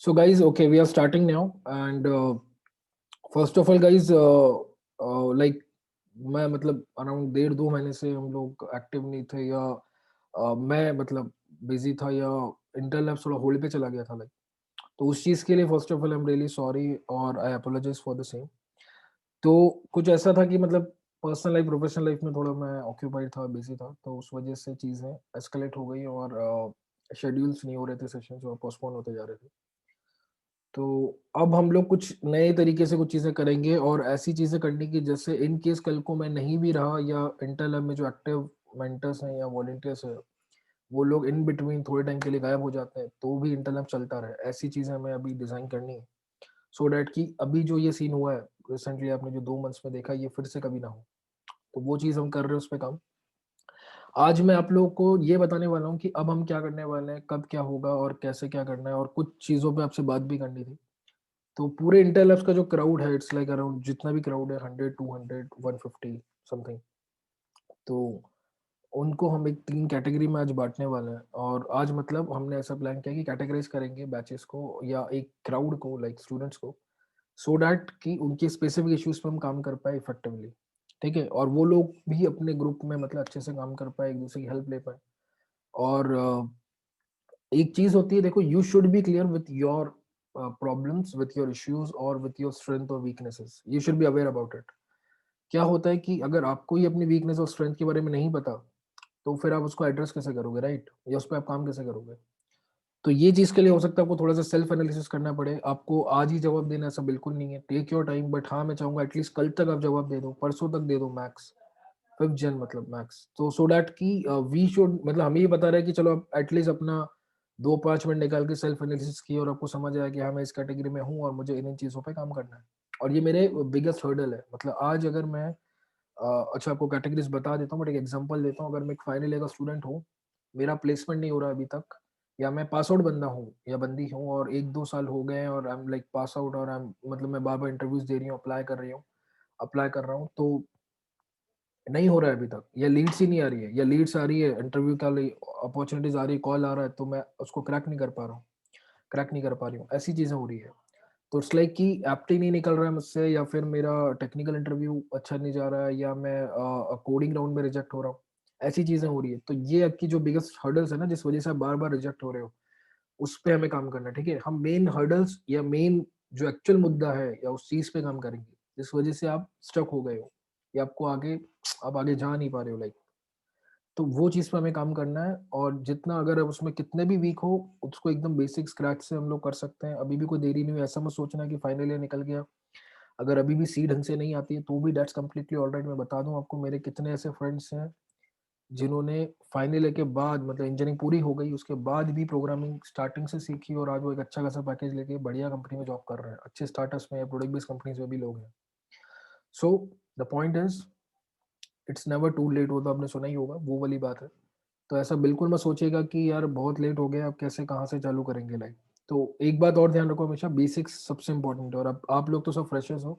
So, guys, okay, we are starting now. And first of all, guys, like मैं मतलब around 1.5-2 महीने से हम लोग एक्टिव नहीं थे या मैं मतलब बिजी था या इंटर लैब्स थोड़ा होल्ड पे चला गया था लाइक। तो उस चीज़ के लिए first of all I am really sorry और आई अपोलोजाइज फॉर द सेम। तो कुछ ऐसा था कि मतलब पर्सनल लाइफ प्रोफेशनल लाइफ में थोड़ा मैं ऑक्यूपाइड था, बिजी था, तो उस वजह से चीज़ें एस्केलेट हो गई और शेड्यूल्स नहीं हो रहे थे, सेशंस और पोस्टपोन होते जा रहे थे। तो अब हम लोग कुछ नए तरीके से कुछ चीज़ें करेंगे और ऐसी चीज़ें करने की जैसे इन केस कल को मैं नहीं भी रहा या इंटर लैब में जो एक्टिव मेंटर्स हैं या वॉलंटियर्स हैं, वो लोग इन बिटवीन थोड़े टाइम के लिए गायब हो जाते हैं, तो भी इंटर लैब चलता रहे। ऐसी चीज़ें हमें अभी डिज़ाइन करनी है, सो दैट कि अभी जो ये सीन हुआ है, रिसेंटली आपने जो 2 मंथ्स में देखा, ये फिर से कभी ना हो। तो वो चीज़ हम कर रहे हैं, उस पे काम। आज मैं आप लोगों को ये बताने वाला हूँ कि अब हम क्या करने वाले हैं, कब क्या होगा और कैसे क्या करना है, और कुछ चीज़ों पे आपसे बात भी करनी थी। तो पूरे इंटेल लैब्स का जो क्राउड है, इट्स लाइक अराउंड जितना भी क्राउड है 100 200 150 समथिंग। तो उनको हम एक 3 कैटेगरी में आज बांटने वाले हैं और आज मतलब हमने ऐसा प्लान किया कि कैटेगराइज करेंगे बैचेस को या एक क्राउड को, लाइक स्टूडेंट्स को, सो दैट कि उनके स्पेसिफिक इश्यूज पे हम काम कर पाए इफेक्टिवली। ठीक है, और वो लोग भी अपने ग्रुप में मतलब अच्छे से काम कर पाए, एक दूसरे की हेल्प ले पाए। और एक चीज होती है, देखो, you should be clear with your problems, with your issues और विथ योर स्ट्रेंथ और weaknesses. You should be aware about it. क्या होता है कि अगर आपको ही अपनी वीकनेस और स्ट्रेंथ के बारे में नहीं पता, तो फिर आप उसको एड्रेस कैसे करोगे, राइट? या उस पर आप काम कैसे करोगे? तो ये चीज के लिए हो सकता है आपको थोड़ा सा सेल्फ एनालिसिस करना पड़े। आपको आज ही जवाब देना ऐसा बिल्कुल नहीं है, टेक योर टाइम। बट हाँ, मैं चाहूंगा एटलीस्ट कल तक आप जवाब दे दो, परसों तक दे दो मैक्स, 5th जन मतलब मैक्स। तो सो दैट कि वी शुड मतलब हमें ये बता रहा है कि चलो आप एटलीस्ट अपना 2-5 मिनट निकाल के सेल्फ एनालिसिस किए और आपको समझ आया कि हाँ, मैं इस कैटेगरी में हूँ और मुझे इन इन चीज़ों पे काम करना है। और ये मेरे बिगेस्ट हर्डल है। मतलब आज अगर मैं अच्छा आपको कैटेगरीज बता देता हूँ, बट एक एग्जांपल देता हूँ। अगर मैं एक फाइनल ईयर का स्टूडेंट हूँ, मेरा प्लेसमेंट नहीं हो रहा अभी तक, या मैं पास आउट बंदा हूँ या बंदी हूँ और 1-2 साल हो गए हैं और I am like pass out, और आई एम मतलब मैं बार बार इंटरव्यूज दे रही हूँ, अप्लाई कर रहा हूँ, तो नहीं हो रहा है अभी तक, या लीड्स ही नहीं आ रही है, या लीड्स आ रही है, इंटरव्यू का अपॉर्चुनिटीज आ रही है, कॉल आ रहा है, तो मैं उसको क्रैक नहीं कर पा रही हूँ। ऐसी चीजें हो रही है। तो इट्स लाइक कि एप्टी नहीं निकल रहा है मुझसे, या फिर मेरा टेक्निकल इंटरव्यू अच्छा नहीं जा रहा है, या मैं कोडिंग राउंड में रिजेक्ट हो रहा हूँ। ऐसी चीजें हो रही है। तो ये आपकी जो बिगेस्ट हर्डल्स है ना, जिस वजह से आप बार बार रिजेक्ट हो रहे हो, उस पे हमें काम करना है। ठीक है, हम मेन हर्डल्स या मेन जो एक्चुअल मुद्दा है या उस चीज पे काम करेंगे जिस वजह से आप स्टक हो गए हो, या आपको आगे आप आगे जा नहीं पा रहे हो लाइक। तो वो चीज़ पे हमें काम करना है। और जितना अगर आप उसमें कितने भी वीक हो, उसको एकदम बेसिक स्क्रैच से हम लोग कर सकते हैं। अभी भी कोई देरी नहीं हुई, ऐसा मत सोचना कि फाइनल ईयर निकल गया। अगर अभी भी सी ढंग से नहीं आती है तो भी दैट्स कम्प्लीटली ऑलराइट। मैं बता दूं आपको, मेरे कितने ऐसे फ्रेंड्स हैं जिन्होंने फाइनल ईयर के बाद मतलब इंजीनियरिंग पूरी हो गई उसके बाद भी प्रोग्रामिंग स्टार्टिंग से सीखी, और आज वो एक अच्छा खासा पैकेज लेके बढ़िया कंपनी में जॉब कर रहे हैं, अच्छे स्टार्टअप्स में या प्रोडक्ट बेस्ड कंपनीज में भी लोग हैं। So the point is, it's never too late. वो तो आपने सुना ही होगा, वो वाली बात है। तो ऐसा बिल्कुल मत सोचिएगा कि यार बहुत लेट हो गया, अब कैसे कहाँ से चालू करेंगे लाइफ। तो एक बात और ध्यान रखो, हमेशा बेसिक्स सबसे इंपॉर्टेंट है। और अब आप लोग तो सब फ्रेशर्स हो।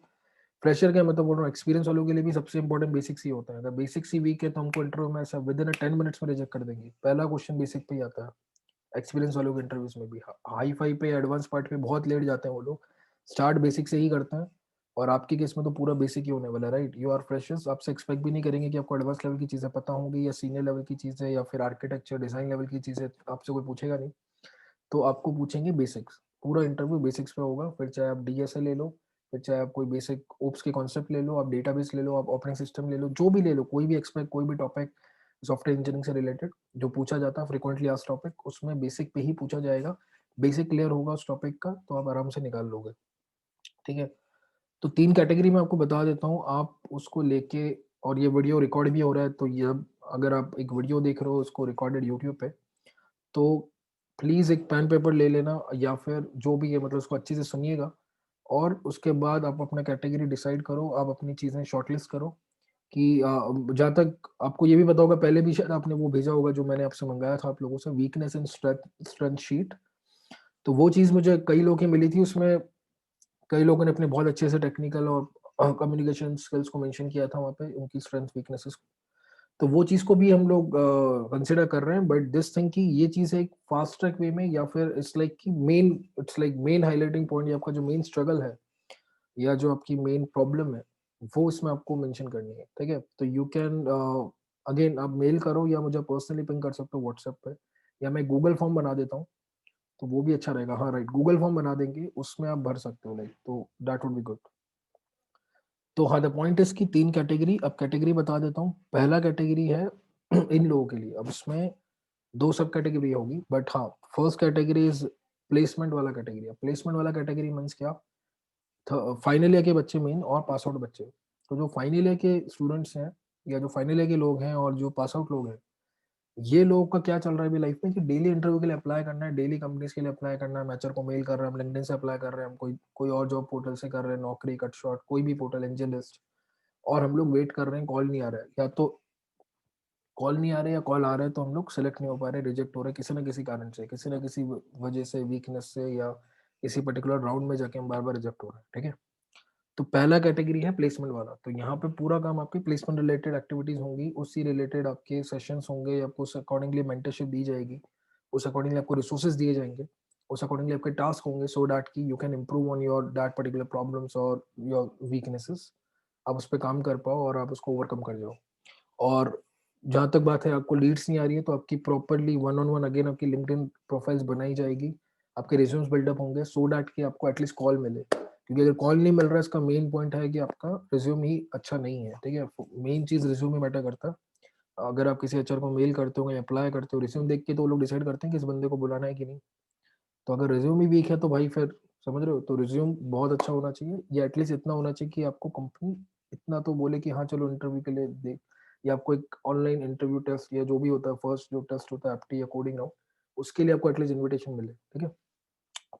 फ्रेशर क्या मतलब बोल रहा हूँ, एक्सपीरियंस वालों के लिए भी सबसे इंपॉर्टेंट बेसिक्स ही होता है। अगर बेसिक्स ही वीक है तो हमको इंटरव्यू में ऐसा विद इन 10 मिनट्स में रिजेक्ट कर देंगे। पहला क्वेश्चन बेसिक पे ही आता है एक्सपीरियंस वालों के इंटरव्यूज में भी। हाई फाई पे, एडवांस पार्ट पे बहुत लेट जाते हैं वो लोग, स्टार्ट बेसिक से ही करते हैं। और आपके केस में तो पूरा बेसिक ही होने वाला है, राइट? यू आर फ्रेशर्स, आपसे एक्सपेक्ट भी नहीं करेंगे कि आपको एडवांस लेवल की चीज़ें पता होंगी या सीनियर लेवल की चीज़ें या फिर आर्किटेक्चर डिजाइन लेवल की चीज़ें आपसे कोई पूछेगा नहीं। तो आपको पूछेंगे बेसिक्स। पूरा इंटरव्यू बेसिक्स पे होगा। फिर चाहे आप डीएसए ले लो, फिर चाहे आप कोई बेसिक ओप्स के कॉन्सेप्ट ले लो, आप डेटाबेस ले लो, आप ऑपरेटिंग सिस्टम ले लो, जो भी ले लो, कोई भी एक्सपेक्ट, कोई भी टॉपिक सॉफ्टवेयर इंजीनियरिंग से रिलेटेड जो पूछा जाता है फ्रिक्वेंटली आस्क्ड टॉपिक, उसमें बेसिक पे ही पूछा जाएगा। बेसिक क्लियर होगा उस टॉपिक का तो आप आराम से निकाल लोगे। ठीक है, तो 3 कैटेगरी में आपको बता देता हूँ, आप उसको लेके। और ये वीडियो रिकॉर्ड भी हो रहा है, तो ये अगर आप एक वीडियो देख रहे हो उसको रिकॉर्डेड यूट्यूब पे, तो प्लीज़ एक पेन पेपर ले लेना, या फिर जो भी है मतलब उसको अच्छे से सुनिएगा। और उसके बाद आप अपना कैटेगरी डिसाइड करो, आप अपनी चीज़ें शॉर्टलिस्ट करो कि जहाँ तक आपको ये भी पता होगा, पहले भी शायद आपने वो भेजा होगा जो मैंने आपसे मंगाया था आप लोगों से, वीकनेस एंड स्ट्रेंथ शीट। तो वो चीज़ मुझे कई लोगों की मिली थी। उसमें कई लोगों ने अपने बहुत अच्छे से टेक्निकल और कम्युनिकेशन स्किल्स को मेंशन किया था वहाँ पे, उनकी स्ट्रेंथ वीकनेसेस। तो वो चीज़ को भी हम लोग कंसिडर कर रहे हैं, बट दिस थिंग कि ये चीज़ है एक फास्ट ट्रैक वे में, या फिर it's like main highlighting point, या आपका जो मेन स्ट्रगल है या जो आपकी मेन प्रॉब्लम है, वो इसमें आपको मेंशन करनी है, ठीक है? तो यू कैन अगेन आप मेल करो या मुझे पर्सनली पिंग कर सकते हो व्हाट्सएप पे, या मैं गूगल फॉर्म बना देता हूँ, तो वो भी अच्छा रहेगा। हाँ, राइट, गूगल फॉर्म बना देंगे, उसमें आप भर सकते हो, लाइक, तो दैट वुड बी गुड। तो हाँ, द पॉइंट इज़ कि 3 कैटेगरी, अब कैटेगरी बता देता हूँ। पहला कैटेगरी है इन लोगों के लिए, अब इसमें 2 सब कैटेगरी होगी, बट हाँ, फर्स्ट कैटेगरी इज़ प्लेसमेंट वाला कैटेगरी। अब प्लेसमेंट वाला कैटेगरी मीन्स क्या? फाइनल ईयर के बच्चे मेन और पास आउट बच्चे। तो जो फाइनल ईयर के स्टूडेंट्स हैं या जो फाइनल ईयर के लोग हैं और जो पास आउट लोग हैं, ये लोगों का क्या चल रहा है अभी लाइफ में कि डेली इंटरव्यू के लिए अप्लाई करना है, डेली कंपनीज के लिए अप्लाई करना है, हम एचआर को मेल कर रहे हैं, हम लिंक्डइन से अप्लाई कर रहे हैं, हम कोई कोई और जॉब पोर्टल से कर रहे हैं, नौकरी, कटशॉट, कोई भी पोर्टल, एंजल लिस्ट, और हम लोग वेट कर रहे हैं, कॉल नहीं आ रहा है, या तो कॉल नहीं आ रहे या कॉल आ रहे हैं तो हम लोग सेलेक्ट नहीं हो पा रहे, रिजेक्ट हो रहे हैं किसी ना किसी कारण से, किसी ना किसी वजह से, वीकनेस से, या किसी पर्टिकुलर राउंड में जाके हम बार बार रिजेक्ट हो रहे हैं, ठीक है? तो पहला कैटेगरी है प्लेसमेंट वाला। तो यहाँ पे पूरा काम आपकी प्लेसमेंट रिलेटेड एक्टिविटीज होंगी, उससे रिलेटेड आपके सेशंस होंगे, आपको उस अकॉर्डिंगली मेंटरशिप दी जाएगी, उस अकॉर्डिंगली आपको रिसोर्सेज दिए जाएंगे, उस अकॉर्डिंगली आपके टास्क होंगे, सो दैट कि you can improve on your that particular problems और योर वीकनेसेस, आप उस पर काम कर पाओ और आप उसको ओवरकम कर जाओ। और जहाँ तक बात है आपको लीड्स नहीं आ रही है, तो आपकी properly one on one again आपकी लिंक्डइन प्रोफाइल्स बनाई जाएगी, आपके रिज्यूम्स बिल्डअप होंगे, सो दैट कि आपको एटलीस्ट कॉल मिले, क्योंकि अगर कॉल नहीं मिल रहा है इसका मेन पॉइंट है कि आपका रिज्यूम ही अच्छा नहीं है, ठीक है? मेन चीज़ रिज्यूम ही मैटर करता है। अगर आप किसी एचआर को मेल करते हो या अप्लाई करते हो, रिज्यूम देख के तो वो लोग डिसाइड करते हैं कि इस बंदे को बुलाना है कि नहीं। तो अगर रिज्यूम ही वीक है तो भाई फिर, समझ रहे हो, तो रिज्यूम बहुत अच्छा होना चाहिए, या एटलीस्ट इतना होना चाहिए कि आपको कंपनी इतना तो बोले कि हाँ चलो इंटरव्यू के लिए देख, या आपको एक ऑनलाइन इंटरव्यू टेस्ट या जो भी होता है, फर्स्ट जो टेस्ट होता है एप्टी या कोडिंग राउंड, उसके लिए आपको एटलीस्ट इन्विटेशन मिले, ठीक है?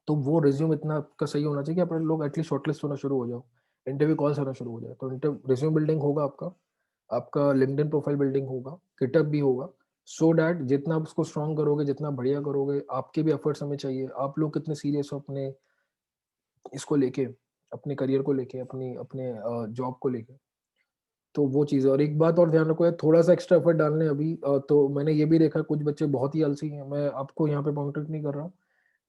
तो वो रिज्यूम इतना आपका सही होना चाहिए कि आप लोग एटलीस्ट शॉर्टलिस्ट होना शुरू हो जाओ, इंटरव्यू कॉल्स आना शुरू हो जाए। तो रिज्यूम बिल्डिंग होगा आपका, आपका लिंक्डइन प्रोफाइल बिल्डिंग होगा, गिटहब भी होगा, सो दैट जितना आप उसको स्ट्रॉन्ग करोगे, जितना बढ़िया करोगे, आपके भी एफर्ट्स हमें चाहिए, आप लोग कितने सीरियस हो अपने इसको लेके, अपने करियर को लेके, अपनी अपने जॉब को लेके। तो वो चीज़ है। और एक बात और ध्यान रखो यार, थोड़ा-सा एक्स्ट्रा एफर्ट डालने अभी तो मैंने ये भी देखा कुछ बच्चे बहुत ही आलसी हैं, मैं आपको यहाँ पे पॉइंट आउट नहीं कर रहा हूँ।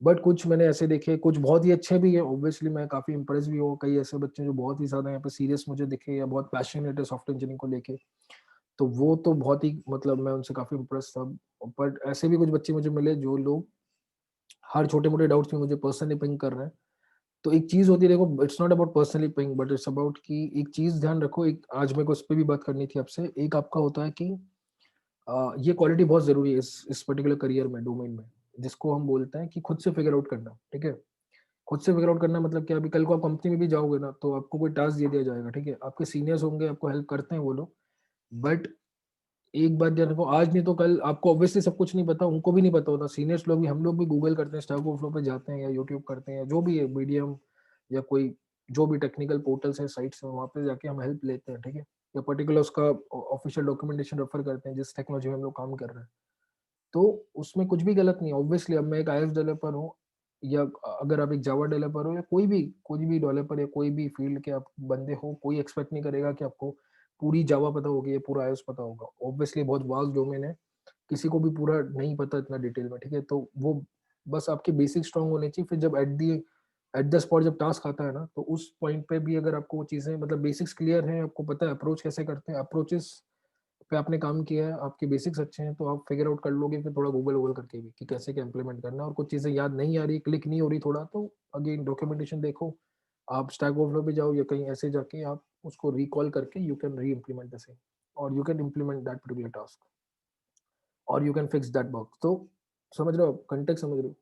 बट कुछ मैंने ऐसे देखे, कुछ बहुत ही अच्छे भी हैं, ऑब्वियसली मैं काफ़ी इम्प्रेस भी हूँ, कई ऐसे बच्चे जो बहुत ही ज़्यादा यहाँ पे सीरियस मुझे दिखे या बहुत पैशनेट है सॉफ्टवेयर इंजीनियरिंग को लेके। तो वो तो बहुत ही मतलब मैं उनसे काफ़ी इम्प्रेस था। बट ऐसे भी कुछ बच्चे मुझे मिले जो लोग हर छोटे-मोटे डाउट्स में मुझे पर्सनली पिंग कर रहे हैं। तो एक चीज़ होती है, देखो, it's not about personally ping, but it's about कि एक चीज़ ध्यान रखो, एक आज मेरे को इस पे भी बात करनी थी आपसे। एक आपका होता है कि ये क्वालिटी बहुत ज़रूरी है इस पर्टिकुलर करियर में, डोमेन में, जिसको हम बोलते हैं कि खुद से फिगर आउट करना, ठीक है? खुद से फिगर आउट करना मतलब क्या? अभी कल को आप कंपनी में भी जाओगे ना, तो आपको कोई टास्क दे दिया जाएगा, ठीक है? आपके सीनियर्स होंगे, आपको हेल्प करते हैं वो लोग, बट एक बात ध्यान रखो, आज नहीं तो कल आपको ऑब्वियसली सब कुछ नहीं पता, उनको भी नहीं पता होता। सीनियर्स लोग भी, हम लोग भी गूगल करते हैं, स्टैक ओवरफ्लो पे जाते हैं या यूट्यूब करते हैं, या जो भी है मीडियम, या कोई जो भी टेक्निकल पोर्टल्स है, साइट्स हैं, वहाँ पे जाके हम हेल्प लेते हैं, ठीक है? या पर्टिकुलर उसका ऑफिशियल डॉक्यूमेंटेशन रेफर करते हैं जिस टेक्नोलॉजी में हम लोग काम कर रहे हैं। तो उसमें कुछ भी गलत नहीं है। ऑब्वियसली अब मैं एक आईएएस डेवलपर हूँ, या अगर आप एक जावा डेवलपर हो, या कोई भी डेवलपर या कोई भी फील्ड के आप बंदे हो, कोई एक्सपेक्ट नहीं करेगा कि आपको पूरी जावा पता होगी या पूरा आईएएस पता होगा। ऑब्वियसली बहुत वास्ट डोमेन है, किसी को भी पूरा नहीं पता इतना डिटेल में, ठीक है? तो वो बस आपके बेसिक स्ट्रांग होने चाहिए, फिर जब एट द स्पॉट जब टास्क आता है ना, तो उस पॉइंट पे भी अगर आपको वो चीज़ें मतलब बेसिक्स क्लियर हैं, आपको पता है अप्रोच कैसे करते हैं, अप्रोचेस पे आपने काम किया है, आपके बेसिक्स अच्छे हैं, तो आप फिगर आउट कर लोगे फिर थोड़ा गूगल करके भी कि कैसे क्या इंप्लीमेंट करना है। और कुछ चीज़ें याद नहीं आ रही, क्लिक नहीं हो रही थोड़ा, तो अगेन डॉक्यूमेंटेशन देखो, आप स्टैक ओवरफ्लो पे जाओ या कहीं ऐसे जाके आप उसको रिकॉल करके you can reimplement the same, और you can implement that particular task, और you can fix that bug. तो समझ रहे हो, कंटेक्ट समझ रहे हो?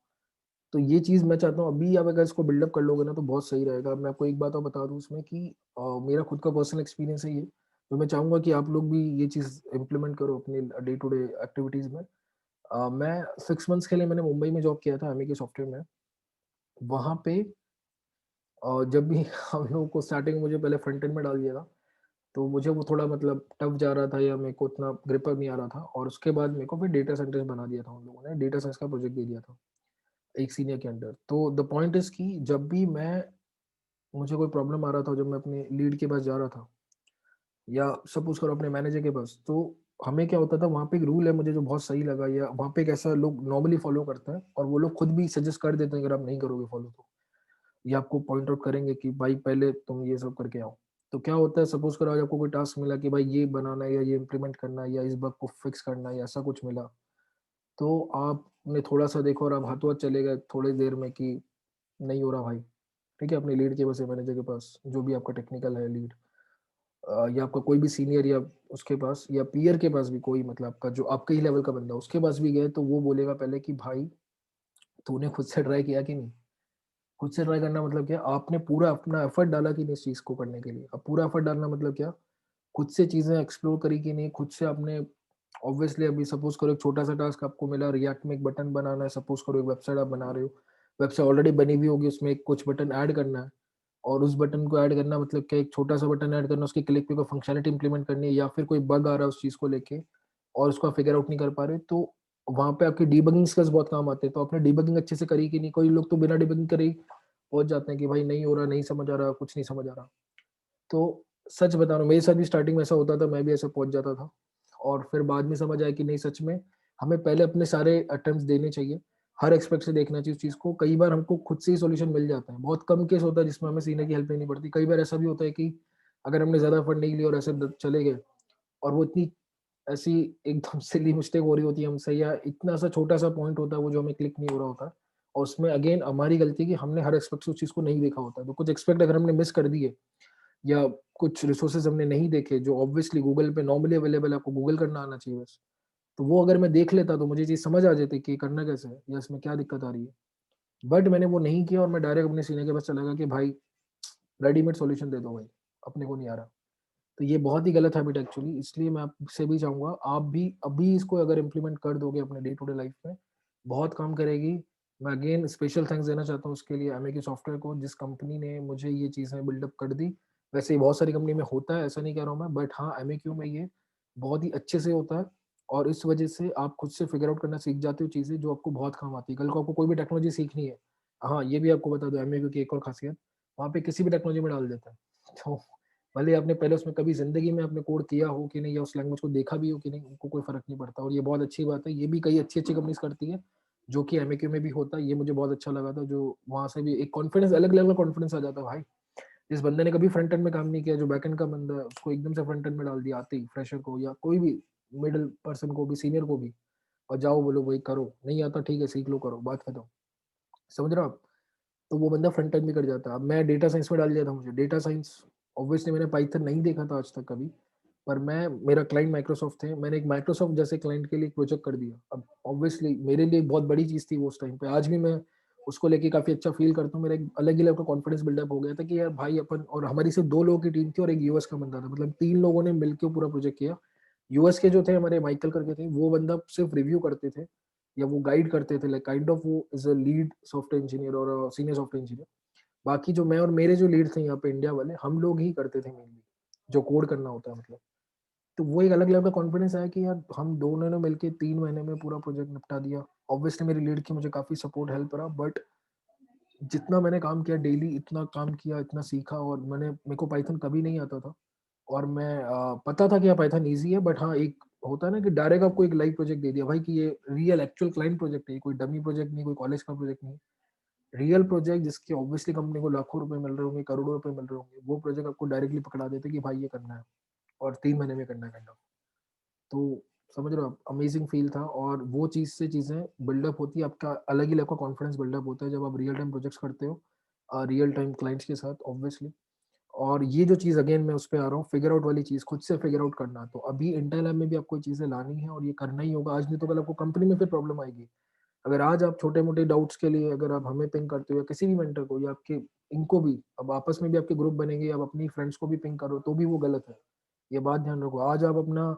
तो ये चीज़ मैं चाहता हूँ, अभी आप अगर इसको बिल्डअप कर लोगे ना तो बहुत सही रहेगा। मैं आपको एक बात और बता दूँ उसमें कि मेरा खुद का पर्सनल एक्सपीरियंस है ये, तो मैं चाहूँगा कि आप लोग भी ये चीज़ इम्प्लीमेंट करो अपनी डे टू डे एक्टिविटीज़ में। मैं 6 मंथ्स के लिए मैंने मुंबई में जॉब किया था एमए के सॉफ्टवेयर में। वहाँ पे जब भी हम लोगों को स्टार्टिंग में मुझे पहले फ्रंट एंड में डाल दिया था, तो मुझे वो थोड़ा मतलब टफ जा रहा था, या मेरे को इतना ग्रिप नहीं आ रहा था, और उसके बाद मेरे को फिर डेटा साइंटिस्ट बना दिया था उन लोगों ने, डेटा साइंस का प्रोजेक्ट दे दिया था एक सीनियर के अंडर। तो द पॉइंट इज़ कि जब भी मुझे कोई प्रॉब्लम आ रहा था, जब मैं अपने लीड के पास जा रहा था, या सपोज़ करो अपने मैनेजर के पास, तो हमें क्या होता था, वहाँ पे एक रूल है मुझे जो बहुत सही लगा, या वहाँ पे एक ऐसा लोग नॉर्मली फॉलो करते हैं और वो लोग खुद भी सजेस्ट कर देते हैं अगर आप नहीं करोगे फॉलो तो, ये आपको पॉइंट आउट करेंगे कि भाई पहले तुम ये सब करके आओ। तो क्या होता है, सपोज करो आज आपको कोई टास्क मिला कि भाई ये बनाना है या ये इम्प्लीमेंट करना है या इस बग को फिक्स करना है या ऐसा कुछ मिला, तो आपने थोड़ा सा देखो और आप हाथों हाथ चले गए थोड़ी देर में कि नहीं हो रहा भाई, ठीक है, अपने लीड के पास या मैनेजर के पास, जो भी आपका टेक्निकल है लीड, या आपका कोई भी सीनियर या उसके पास या पीयर के पास भी कोई, मतलब आपका जो आपके ही लेवल का बंदा उसके पास भी गए, तो वो बोलेगा पहले कि भाई तूने खुद से ट्राई किया कि नहीं। खुद से ट्राई करना मतलब क्या, आपने पूरा अपना एफर्ट डाला कि नहीं इस चीज को करने के लिए। अब पूरा एफर्ट डालना मतलब क्या, खुद से चीजें एक्सप्लोर करी कि नहीं, खुद से आपने ऑब्वियसली, अभी सपोज करो एक छोटा सा टास्क आपको मिला, रिएक्ट में एक बटन बनाना है, सपोज करो एक वेबसाइट आप बना रहे हो, वेबसाइट ऑलरेडी बनी हुई होगी, उसमें कुछ बटन ऐड करना है, और उस बटन को ऐड करना मतलब क्या, एक छोटा सा बटन ऐड करना, उसकी क्लिक पे कोई फंक्शनलिटी इंप्लीमेंट करनी है, या फिर कोई बग आ रहा है उस चीज को लेके और उसको फिगर आउट नहीं कर पा रहे, तो वहां पे आपकी डीबगिंग स्किल्स बहुत काम आते हैं। तो आपने डीबगिंग अच्छे से करी कि नहीं, कोई लोग तो बिना डीबगिंग करे ही पहुंच जाते हैं कि भाई नहीं हो रहा, नहीं समझ आ रहा, कुछ नहीं समझ आ रहा। तो सच बता रहा हूँ, मेरे साथ भी स्टार्टिंग में ऐसा होता था, मैं भी ऐसा पहुंच जाता था, और फिर बाद में समझ आया कि नहीं, सच में हमें पहले अपने सारे अटेम्प्ट्स देने चाहिए, हर एक्सपेक्ट से देखना चाहिए उस चीज को। कई बार हमको खुद से ही सॉल्यूशन मिल जाता है, बहुत कम केस होता है जिसमें हमें सीनियर की हेल्प लेनी पड़ती। कई बार ऐसा भी होता है कि अगर हमने ज्यादा एफर्ट नहीं लिया और ऐसे चले गए, और वो इतनी ऐसी एकदम सिली मिस्टेक हो रही होती है हमसे, या इतना सा छोटा सा पॉइंट होता है वो जो हमें क्लिक नहीं हो रहा होता, और उसमें अगेन हमारी गलती है कि हमने हर एक्सपेक्ट से उस चीज को नहीं देखा होता। तो कुछ एक्सपेक्ट अगर हमने मिस कर दिए, या कुछ रिसोर्सेज हमने नहीं देखे जो ऑब्वियसली गूगल पे नॉर्मली अवेलेबल है, आपको गूगल करना आना चाहिए बस, तो वो अगर मैं देख लेता तो मुझे चीज समझ आ जाती कि ये करना कैसे है या इसमें क्या दिक्कत आ रही है। बट मैंने वो नहीं किया और मैं डायरेक्ट अपने सीनियर के पास चला गया कि भाई रेडीमेड सॉल्यूशन दे दो भाई, अपने को नहीं आ रहा। तो ये बहुत ही गलत हैबिट एक्चुअली, इसलिए मैं आपसे भी चाहूंगा आप भी अभी इसको अगर इम्प्लीमेंट कर दोगे अपने डे टू डे लाइफ में, बहुत काम करेगी। मैं अगेन स्पेशल थैंक्स देना चाहता हूँ उसके लिए एमए सॉफ्टवेयर को, जिस कंपनी ने मुझे ये चीज़ें बिल्डअप कर दी। वैसे ही बहुत सारी कंपनी में होता है, ऐसा नहीं कह रहा हूँ मैं, बट हाँ एमएक्यू में ये बहुत ही अच्छे से होता है, और इस वजह से आप खुद से फिगर आउट करना सीख जाते हो चीज़ें जो आपको बहुत काम आती है। कल को आपको कोई भी टेक्नोलॉजी सीखनी है, हाँ ये भी आपको बता दो एमएक्यू की एक और खासियत, वहाँ पे किसी भी टेक्नोलॉजी में डाल देता है। तो भले आपने पहले उसमें कभी ज़िंदगी में आपने कोड किया हो कि नहीं, या उस लैंग्वेज को देखा भी हो कि नहीं, उनको कोई फ़र्क नहीं पड़ता, और ये बहुत अच्छी बात है। ये भी कई अच्छी-अच्छी कंपनीज़ करती है, जो कि एमएक्यू में भी होता है। ये मुझे बहुत अच्छा लगा था, जो वहाँ से भी एक कॉन्फिडेंस, अलग लेवल का कॉन्फिडेंस आ जाता है भाई। जिस बंदे ने कभी फ्रंट एंड में काम नहीं किया, जो बैक एंड का बंदा है, उसको एकदम से फ्रंट एंड में डाल दिया आते ही, फ्रेशर को या कोई भी मिडल पर्सन को भी, सीनियर को भी, और जाओ बोलो भाई करो, नहीं आता ठीक है सीख लो, करो, बात खत्म। समझ रहे हो आप? तो वो बंदा फ्रंट एंड भी कर जाता है। अब मैं डेटा साइंस में डाल दिया था, मुझे डेटा साइंस, ऑब्वियसली मैंने पाइथन नहीं देखा था आज तक कभी, पर मैं, मेरा क्लाइंट माइक्रोसॉफ्ट थे, मैंने एक माइक्रोसॉफ्ट जैसे क्लाइंट के लिए एक प्रोजेक्ट कर दिया। अब ऑब्वियसली मेरे लिए बहुत बड़ी चीज़ थी वो उस टाइम पे, आज भी मैं उसको लेके काफ़ी अच्छा फील करता हूँ। मेरा एक अलग ही लेवल का कॉन्फिडेंस बिल्डअप हो गया था कि यार भाई अपन, और हमारी सिर्फ 2 लोगों की टीम थी और एक यूएस का बंदा था, मतलब 3 लोगों ने मिलकर पूरा प्रोजेक्ट किया। यूएस के जो थे हमारे माइकल करके थे, वो बंदा सिर्फ रिव्यू करते थे या वो गाइड करते थे, लाइक काइंड ऑफ वो is a lead software engineer और सीनियर सॉफ्टवेयर इंजीनियर। बाकी जो मैं और मेरे जो लीड थे यहाँ पे इंडिया वाले, हम लोग ही करते थे मेनली, जो कोड करना होता है मतलब। तो वो एक अलग लेवल का कॉन्फिडेंस आया कि यार हम दोनों ने मिलके 3 महीने में पूरा प्रोजेक्ट निपटा दिया। ऑब्वियसली मेरी लीड की मुझे काफी सपोर्ट हेल्प रहा, बट जितना मैंने काम किया डेली, इतना काम किया, इतना सीखा, और मेरे को पाइथन कभी नहीं आता था, और मैं पता था कि हाँ पाइथन ईजी है, बट हाँ एक होता है ना कि डायरेक्ट आपको एक लाइव प्रोजेक्ट दे दिया भाई कि ये रियल एक्चुअल क्लाइंट प्रोजेक्ट है, कोई डमी प्रोजेक्ट नहीं, कोई कॉलेज का प्रोजेक्ट नहीं, रियल प्रोजेक्ट जिसके ऑब्वियसली कंपनी को लाखों रुपए मिल रहे होंगे, करोड़ों रुपए मिल रहे होंगे, वो प्रोजेक्ट आपको डायरेक्टली पकड़ा देते कि भाई ये करना है और 3 महीने में करना है करना। तो समझ रहे हो आप, अमेजिंग फील था, और वो चीज़ से चीज़ें बिल्डअप होती है, आपका अलग ही लेवल का कॉन्फिडेंस बिल्डअप होता है जब आप रियल टाइम प्रोजेक्ट्स करते हो, रियल टाइम क्लाइंट्स के साथ ऑब्वियसली। और ये जो चीज़ अगेन मैं उस पे आ रहा हूँ, फिगर आउट वाली चीज़, खुद से फिगर आउट करना, तो अभी इंटेल लैब में भी आपको ये चीज़ें लानी है और ये करना ही होगा, आज नहीं तो कल आपको कंपनी में फिर प्रॉब्लम आएगी। अगर आज आप छोटे मोटे डाउट्स के लिए अगर आप हमें पिंग करते हो या किसी भी मेंटर को या आपके, इनको भी, अब आपस में भी आपके ग्रुप बनेंगे, आप अपनी फ्रेंड्स को भी पिंग करो तो भी वो गलत है। ये बात ध्यान रखो, आज आप अपना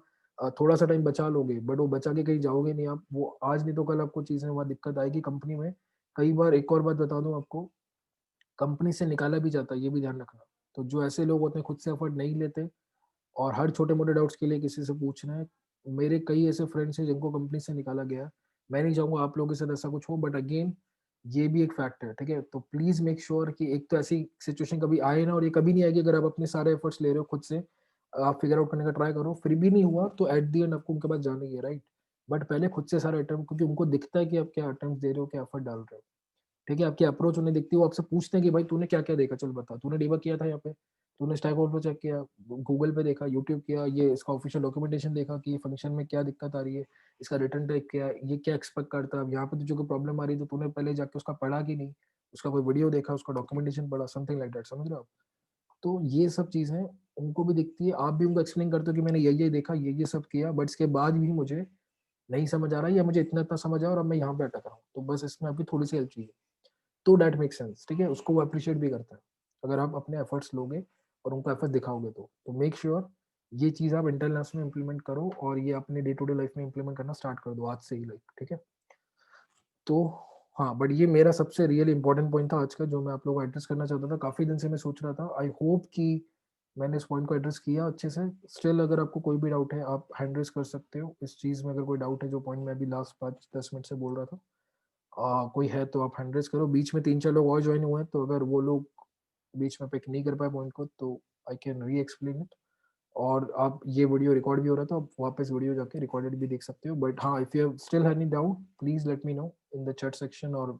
थोड़ा सा टाइम बचा लोगे, बट वो बचा के कहीं जाओगे नहीं आप, वो आज नहीं तो कल आपको चीजें वहाँ दिक्कत आएगी कंपनी में। कई बार एक और बात बता दूं आपको, कंपनी से निकाला भी जाता है, ये भी ध्यान रखना। तो जो ऐसे लोग होते हैं खुद से एफर्ट नहीं लेते और हर छोटे मोटे डाउट्स के लिए किसी से पूछना है, मेरे कई ऐसे फ्रेंड्स हैं जिनको कंपनी से निकाला गया है। मैं नहीं चाहूंगा आप लोगों के साथ ऐसा कुछ हो, बट अगेन ये भी एक फैक्ट है, ठीक है? तो प्लीज मेक श्योर कि एक तो ऐसी सिचुएशन कभी आए ना, और ये कभी नहीं आएगी अगर आप अपने सारे एफर्ट्स ले रहे हो खुद से, आप फिगर आउट करने का ट्राई करो, फिर भी नहीं हुआ तो एट द एंड आपको उनके पास जाना ही है, राइट? बट पहले खुद से सारा अटेम्प्ट, क्योंकि उनको दिखता है कि आप क्या अटेम्प्ट दे रहे हो, क्या एफर्ट डाल रहे हो, ठीक है? आपकी अप्रोच उन्हें दिखती है, वो आपसे पूछते हैं कि भाई तूने क्या-क्या देखा, चल बता। तूने डिबग किया था यहाँ पे? तूने स्टैक ओवरफ्लो चेक किया, गूगल पे देखा, यूट्यूब किया, ये इसका ऑफिशियल डॉक्यूमेंटेशन देखा कि ये फंक्शन में क्या दिक्कत आ रही है, इसका रिटर्न टाइप क्या है, ये क्या एक्सपेक्ट करता है? अब यहाँ पे तुझे कोई प्रॉब्लम आ रही है तो तूने पहले जाके उसका पढ़ा कि नहीं? उसका कोई वीडियो देखा, उसका डॉक्यूमेंटेशन पढ़ा, समथिंग लाइक दैट, समझ रहे हो आप? तो ये सब चीज़ें उनको भी दिखती है, आप भी उनको एक्सप्लेन करते हो कि मैंने ये देखा, ये सब किया, बट इसके बाद भी मुझे नहीं समझ आ रहा है, या मुझे इतना-इतना समझ आया और अब मैं यहाँ पे अटक रहा हूँ। तो बस इसमें आपकी थोड़ी-सी हेल्प चाहिए। तो दैट मेक्स सेंस, ठीक है? उसको वो एप्रिशिएट भी करता है। अगर आप अपने एफर्ट्स लोगे और उनको एफर्ट दिखाओगे तो। तो मेक श्योर ये चीज़ आप इंटरनेशनल में इम्प्लीमेंट करो और ये अपने डे टू डे लाइफ में इम्प्लीमेंट करना स्टार्ट कर दो आज से ही, लाइक, ठीक है? तो हाँ, बट ये मेरा सबसे रियली इम्पोर्टेंट पॉइंट था आज का, जो मैं आप लोगों को एड्रेस करना चाहता था। काफ़ी दिन से मैं सोच रहा था। आई होप कि मैंने इस पॉइंट को एड्रेस किया अच्छे से। स्टिल अगर आपको कोई भी डाउट है, आप हैंड रेज़ कर सकते हो। इस चीज़ में अगर कोई डाउट है, जो पॉइंट मैं अभी लास्ट 5-10 मिनट से बोल रहा था, कोई है तो आप हैंड रेज़ करो। बीच में 3-4 लोग और जॉइन हुए हैं, तो अगर वो लोग बीच में पिक नहीं कर पाए पॉइंट को, तो आई कैन री एक्सप्लेन इट। और आप, ये वीडियो रिकॉर्ड भी हो रहा था, आप वापस वीडियो जाके रिकॉर्डेड भी देख सकते हो। बट हाँ, if you have still any doubt, please let me know in the chat section और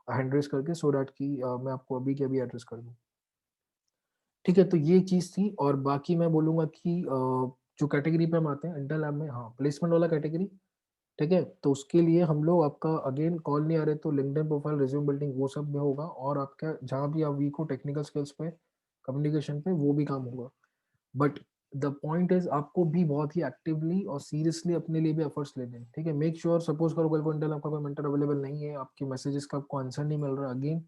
हैंड रेज करके, सो दैट कि मैं आपको अभी के अभी एड्रेस कर दूँ। ठीक है, तो ये चीज़ थी। और बाकी मैं बोलूँगा कि जो कैटेगरी पे हम आते हैं इंटर लैब में, हाँ, प्लेसमेंट वाला कैटेगरी, ठीक है? तो उसके लिए हम लोग, आपका अगेन कॉल नहीं आ रहे तो लिंक्डइन प्रोफाइल, रिज्यूम बिल्डिंग, वो सब भी होगा। और आपका जहाँ भी आप वीक हो टेक्निकल स्किल्स पे, कम्युनिकेशन पे, वो भी काम होगा। बट द पॉइंट इज, आपको भी बहुत ही एक्टिवली और सीरियसली अपने लिए भी एफर्ट्स लेने हैं, ठीक है? मेक श्योर, सपोज करो कल को इंटर आपका कोई मेंटर अवेलेबल नहीं है, आपके मैसेजेस का आपको आंसर नहीं मिल रहा, अगेन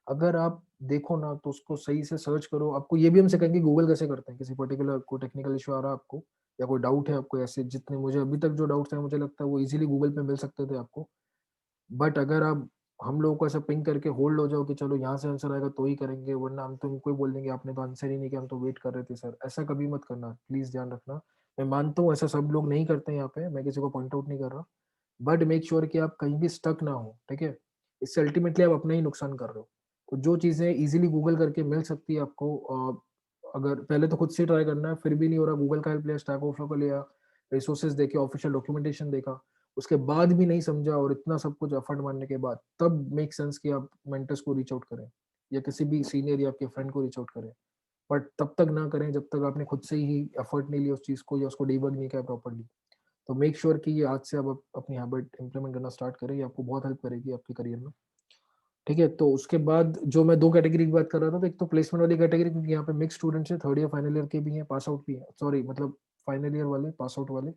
अगर आप देखो ना तो उसको सही से सर्च करो। आपको ये भी हम सिखाएंगे गूगल कैसे करते हैं, किसी पर्टिकुलर को टेक्निकल इशू आ रहा है आपको, या कोई डाउट है आपको, ऐसे जितने मुझे अभी तक जो डाउट्स हैं, मुझे लगता है वो इजीली गूगल पे मिल सकते थे आपको। बट अगर आप हम लोगों को ऐसा पिंग करके होल्ड हो जाओ कि चलो यहाँ से आंसर आएगा तो ही करेंगे, वरना हम तो उनको ही बोल देंगे आपने तो आंसर ही नहीं किया, हम तो वेट कर रहे थे सर, ऐसा कभी मत करना, प्लीज ध्यान रखना। मैं मानता हूँ ऐसा सब लोग नहीं करते हैं यहाँ पे, मैं किसी को पॉइंट आउट नहीं कर रहा, बट मेक श्योर कि आप कहीं भी स्टक ना हो, ठीक है? इससे अल्टीमेटली आप अपना ही नुकसान कर रहे हो। तो जो चीज़ें इजीली गूगल करके मिल सकती है आपको, अगर पहले तो खुद से ट्राई करना है, फिर भी नहीं हो रहा, गूगल का हेल्प लिया, स्टैक ओवरफ्लो का लिया, रिसोर्सेज देखे, ऑफिशियल डॉक्यूमेंटेशन देखा, उसके बाद भी नहीं समझा और इतना सब कुछ एफर्ट मारने के बाद, तब मेक सेंस कि आप मेंटर्स को रीच आउट करें, या किसी भी सीनियर या आपके फ्रेंड को रीच आउट करें। बट तब तक ना करें जब तक आपने खुद से ही एफर्ट नहीं लिया उस चीज़ को, या उसको डीबग नहीं किया प्रॉपर्ली। तो मेक श्योर कि ये आज से आप अपनी हैबिट इंप्लीमेंट करना स्टार्ट करें, ये आपको बहुत हेल्प करेगी आपके करियर में, ठीक है? तो उसके बाद जो मैं दो कैटेगरी की बात कर रहा था, तो एक तो प्लेसमेंट वाली कैटेगरी, क्योंकि यहाँ पे मिक्स स्टूडेंट्स है, थर्ड ईयर फाइनल ईयर के भी हैं, पास आउट भी है, सॉरी मतलब फाइनल ईयर वाले, पास आउट वाले,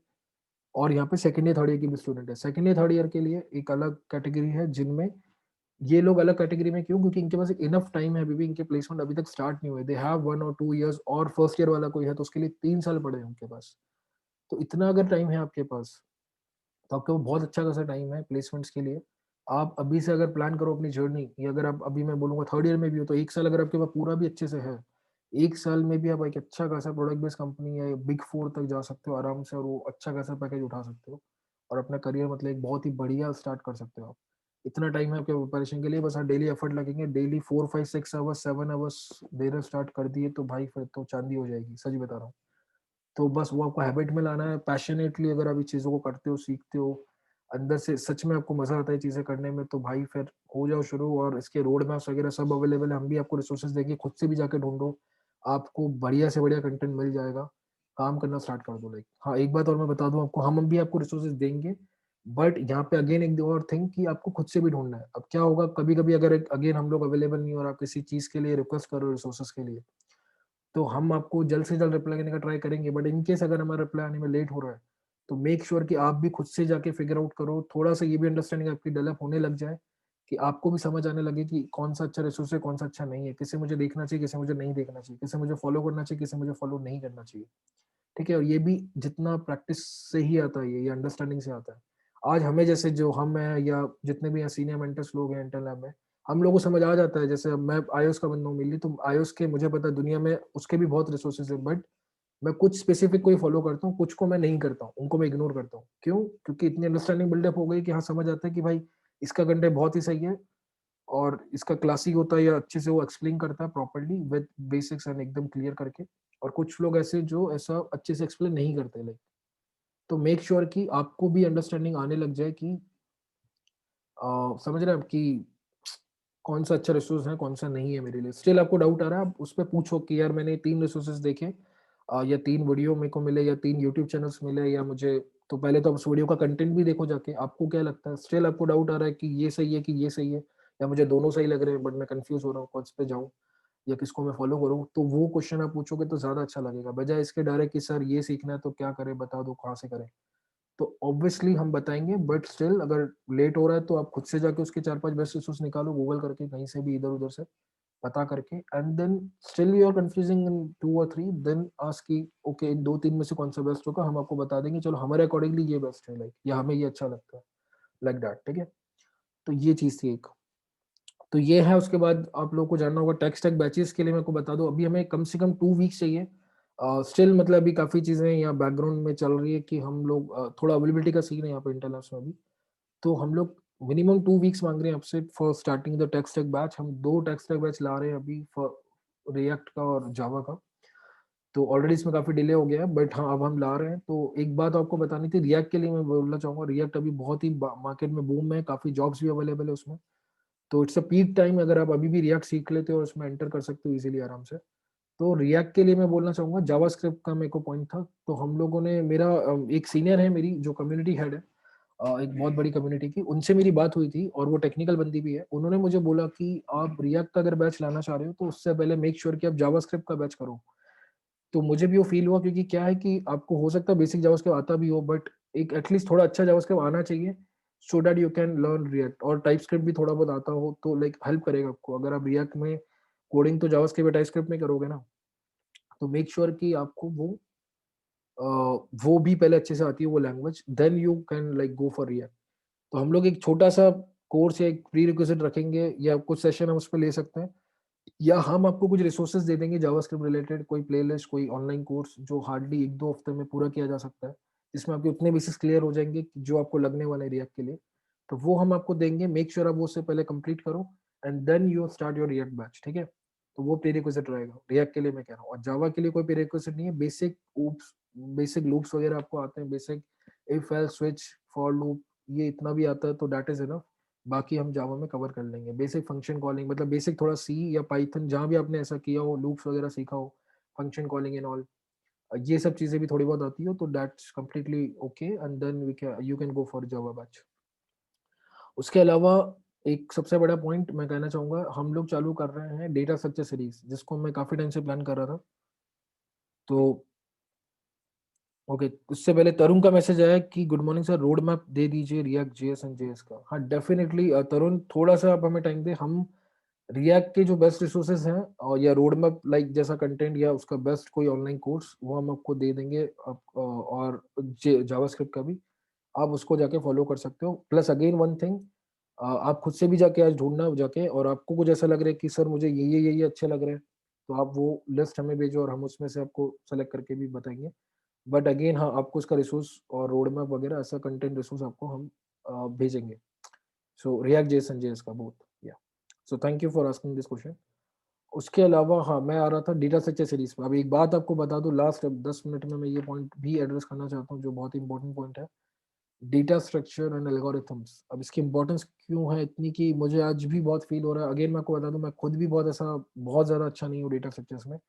और यहाँ पे सेकंड ईयर थर्ड ईयर की भी स्टूडेंट है। सेकंड ईयर थर्ड ईयर के लिए एक अलग कैटेगरी है, जिनमें ये लोग अलग कैटेगरी में क्यों, क्योंकि इनके पास एक इनफ टाइम है, अभी भी इनके प्लेसमेंट अभी तक स्टार्ट नहीं हुए, दे हैव 1 और 2 इयर्स, और फर्स्ट ईयर वाला कोई है तो उसके लिए 3 साल पड़े हैं उनके पास। तो इतना अगर टाइम है आपके पास, तो आपके पास बहुत अच्छा खासा टाइम है प्लेसमेंट्स के लिए। आप अभी से अगर प्लान करो अपनी जर्नी, या अगर आप अभी, मैं बोलूँगा थर्ड ईयर में भी हो, तो 1 साल अगर आपके पास पूरा भी अच्छे से है, 1 साल में भी आप एक अच्छा खासा प्रोडक्ट बेस्ड कंपनी या बिग 4 तक जा सकते हो आराम से, और वो अच्छा खासा पैकेज उठा सकते हो, और अपना करियर मतलब एक बहुत ही बढ़िया स्टार्ट कर सकते हो आप। इतना टाइम है आपके प्रिपरेशन के लिए, बस आप डेली एफर्ट लगेंगे, डेली 4, 5, 6 आवर्स, 7 आवर्स देना स्टार्ट कर दिए तो भाई फिर तो चाँदी हो जाएगी, सच बता रहा हूँ। तो बस वो आपको हैबिट में लाना है, पैशनेटली अगर आप ये चीज़ों को करते हो, सीखते हो, अंदर से सच में आपको मज़ा आता है चीज़ें करने में, तो भाई फिर हो जाओ शुरू। और इसके रोड मैप्स वगैरह सब अवेलेबल है, हम भी आपको रिसोर्सेज़ देंगे, खुद से भी जाके ढूँढो, आपको बढ़िया से बढ़िया कंटेंट मिल जाएगा, काम करना स्टार्ट कर दो, लाइक। हाँ, एक बात और मैं बता दूँ आपको, हम भी आपको रिसोर्सेज़ देंगे, बट यहाँ पे अगेन एक और थिंग कि आपको खुद से भी ढूँढना है। अब क्या होगा, कभी-कभी अगर अगेन हम लोग अवेलेबल नहीं हो और आप किसी चीज़ के लिए रिक्वेस्ट कर रहे हो रिसोर्सेज़ के लिए, तो हम आपको जल्द से जल्द रिप्लाई करने का ट्राई करेंगे, बट इन केस अगर हमारा रिप्लाई आने में लेट हो रहा है, तो मेक श्योर कि आप भी खुद से जाके फिगर आउट करो। थोड़ा-सा ये भी अंडरस्टैंडिंग आपकी डेवलप होने लग जाए, कि आपको भी समझ आने लगे कि कौन-सा अच्छा रिसोर्स है, कौन-सा अच्छा नहीं है, किसे मुझे देखना चाहिए, किसे मुझे नहीं देखना चाहिए, किसे मुझे फॉलो करना चाहिए, किसे मुझे फॉलो नहीं करना चाहिए। ठीक है? और ये भी जितना प्रैक्टिस से ही आता है, ये अंडरस्टैंडिंग से आता है। आज हमें जैसे जो हम हैं, या जितने भी यहाँ सीनियर मेंटर्स लोग हैं इंटर लैब में, हम लोगों को समझ आ जाता है। जैसे अब मैं iOS का बंदा हूँ मेनली, तो iOS के मुझे पता है दुनिया में उसके भी बहुत रिसोर्सेज़ हैं, बट मैं कुछ स्पेसिफिक को ही फॉलो करता हूँ, कुछ को मैं नहीं करता हूँ, उनको मैं इग्नोर करता हूँ। क्यों? क्योंकि इतनी अंडरस्टैंडिंग बिल्डअप हो गई कि हाँ, समझ आता है कि भाई इसका कंटेंट बहुत ही सही है, और इसका क्लासिक होता है, या अच्छे से वो एक्सप्लेन करता है प्रॉपर्ली विद बेसिक्स एंड एकदम क्लियर करके। और कुछ लोग ऐसे जो ऐसा अच्छे से एक्सप्लेन नहीं करते लाइक। तो मेक श्योर कि आपको भी अंडरस्टैंडिंग आने लग जाए कि समझ रहे हैं आप कि कौन सा अच्छा रिसोर्स है, कौन सा नहीं है मेरे लिए। स्टिल आपको डाउट आ रहा है, आप उस पे पूछो कि यार मैंने 3 रिसोर्सेज़ देखे, या 3 वीडियो मेरे को मिले या 3 यूट्यूब चैनल्स मिले या मुझे, तो पहले तो आप उस वीडियो का कंटेंट भी देखो जाके, आपको क्या लगता है? स्टिल आपको डाउट आ रहा है कि ये सही है कि ये सही है, या मुझे दोनों सही लग रहे हैं बट मैं कन्फ्यूज़ हो रहा हूँ, कौन से पे जाऊँ या किसको मैं फॉलो करूँ? तो वो क्वेश्चन आप पूछोगे तो ज़्यादा अच्छा लगेगा, बजाय इसके डायरेक्ट कि सर ये सीखना है तो क्या करें बता दो, कहाँ से करें? तो ऑब्वियसली हम बताएँगे, बट स्टिल अगर लेट हो रहा है तो आप खुद से जाके उसके 4-5 बेस्ट रिसोर्स निकालो गूगल करके, कहीं से भी इधर-उधर से पता करके, and then still you are confusing in 2 और 3, देन आस्क कि ओके इन 2-3 में से कौन-सा बेस्ट होगा, हम आपको बता देंगे, चलो हमारे अकॉर्डिंगली ये बेस्ट है लाइक, या हमें ये अच्छा लगता है, लाइक दैट, ठीक है? तो ये चीज़ थी एक। तो ये है, उसके बाद आप लोगों को जानना होगा टेक स्टैक बैचेज़ के लिए मेरे को बता दो, अभी हमें कम से कम 2 वीक्स चाहिए। स्टिल मतलब अभी काफ़ी चीज़ें यहाँ बैकग्राउंड में चल रही है कि हम लोग थोड़ा अवेलेबिलिटी का सीन है यहाँ पे इंटेल लैब्स में अभी। तो हम लोग मिनिमम 2 वीक्स माँग रहे हैं आपसे for starting the tech stack batch. हम 2 टेक स्टैक बैच ला रहे हैं अभी फॉर रिएक्ट का और जावा का। तो ऑलरेडी इसमें काफ़ी डिले हो गया है, बट हाँ, अब हम ला रहे हैं। तो एक बात आपको बतानी थी, रिएक्ट के लिए मैं बोलना चाहूँगा, रिएक्ट अभी बहुत ही मार्केट में बूम है, काफ़ी जॉब्स भी अवेलेबल है उसमें। तो इट्स अ पीक टाइम, अगर आप अभी भी रिएक्ट सीख लेते हो और उसमें एंटर कर सकते हो इजीली आराम से। तो रिएक्ट के लिए मैं बोलना चाहूँगा, जावास्क्रिप्ट का मेरे को पॉइंट था। तो हम लोगों ने, मेरा एक सीनियर है मेरी जो कम्युनिटी हेड है, एक बहुत बड़ी कम्युनिटी की, उनसे मेरी बात हुई थी और वो टेक्निकल बंदी भी है। उन्होंने मुझे बोला कि आप रिएक्ट का अगर बैच लाना चाह रहे हो तो उससे पहले मेक श्योर कि आप जावास्क्रिप्ट का बैच करो। तो मुझे भी वो फ़ील हुआ, क्योंकि क्या है कि आपको हो सकता है बेसिक जावास्क्रिप्ट आता भी हो, बट एक एटलीस्ट थोड़ा अच्छा जावास्क्रिप्ट आना चाहिए, so that you can learn react, और टाइपस्क्रिप्ट भी थोड़ा बहुत आता हो तो लाइक हेल्प करेगा आपको। अगर आप रिएक्ट में कोडिंग तो जावास्क्रिप्ट या टाइपस्क्रिप्ट में करोगे ना, तो मेक श्योर कि आपको अ, वो भी पहले अच्छे से आती है वो language, then you can like go for React. तो हम लोग एक छोटा-सा कोर्स या एक प्री रिक्विज़िट रखेंगे, या कुछ सेशन हम उसपे ले सकते हैं, या हम आपको कुछ रिसोर्सेज़ दे देंगे जावास्क्रिप्ट रिलेटेड, कोई प्लेलिस्ट, कोई ऑनलाइन कोर्स जो हार्डली 1-2 हफ्ते में पूरा किया जा सकता है। जिसमें आपके उतने बेसिक्स क्लियर हो जाएँगे कि जो आपको लगने वाला है रिएक्ट के लिए। तो वो हम आपको देंगे, मेक श्योर आप वो उससे पहले कंप्लीट करो, and then you start your React batch, ठीक है? तो वो प्री रिक्विज़िट रहेगा, रिएक्ट के लिए मैं कह रहा हूँ। और जावा के लिए कोई प्री रिक्विज़िट नहीं है, बेसिक लूप्स वगैरह आपको आते हैं, basic if else switch, for loop, ये इतना भी आता है तो दैट इज़ इनफ। बाकी हम जावा में कवर कर लेंगे। बेसिक फंक्शन कॉलिंग, मतलब बेसिक थोड़ा सी या पाइथन जहाँ भी आपने ऐसा किया हो, लूप्स वगैरह सीखा हो, फंक्शन कॉलिंग एंड ऑल, ये सब चीज़ें भी थोड़ी बहुत आती हो तो that's completely okay, and then we can you can go for Java batch. उसके अलावा एक सबसे बड़ा पॉइंट मैं कहना चाहूँगा, हम लोग चालू कर रहे हैं डेटा स्ट्रक्चर सीरीज़, जिसको मैं काफ़ी टाइम से प्लान कर रहा था। तो ओके, उससे पहले तरुण का मैसेज आया कि good morning sir, road map दे दीजिए रिएक्ट जेएस एंड जेएस का। हाँ, डेफिनिटली तरुण, थोड़ा-सा आप हमें टाइम दें, हम रिएक्ट के जो बेस्ट रिसोर्सेज हैं, और या रोड मैप लाइक जैसा कंटेंट या उसका बेस्ट कोई ऑनलाइन कोर्स, वो हम आपको दे देंगे। और जावास्क्रिप्ट का भी आप उसको जाके फॉलो कर सकते हो। प्लस अगेन वन थिंग, आप खुद से भी जाके आज ढूंढना जाके, और आपको कुछ ऐसा लग रहा है कि सर मुझे ये अच्छे लग रहे हैं, तो आप वो लिस्ट हमें भेजो और हम उसमें से आपको सेलेक्ट करके भी बताएंगे। बट अगेन हाँ, आपको उसका रिसोर्स और रोड मैप वगैरह ऐसा कंटेंट रिसोर्स आपको हम भेजेंगे। सो रिएक्ट जेएस एंड जेएस का बोथ, या। So thank you for asking this question. उसके अलावा हाँ, मैं आ रहा था डेटा स्ट्रक्चर सीरीज पे। अब एक बात आपको बता दूं, लास्ट 10 मिनट में मैं ये पॉइंट भी एड्रेस करना चाहता हूँ जो बहुत इंपॉर्टेंट पॉइंट है, डेटा स्ट्रक्चर एंड एल्गोरिथम्स। अब इसकी इंपॉर्टेंस क्यों है इतनी, कि मुझे आज भी बहुत फील हो रहा है। अगेन मैं आपको बता दूं, मैं खुद भी बहुत ज़्यादा अच्छा नहीं हूँ डेटा स्ट्रक्चर्स में।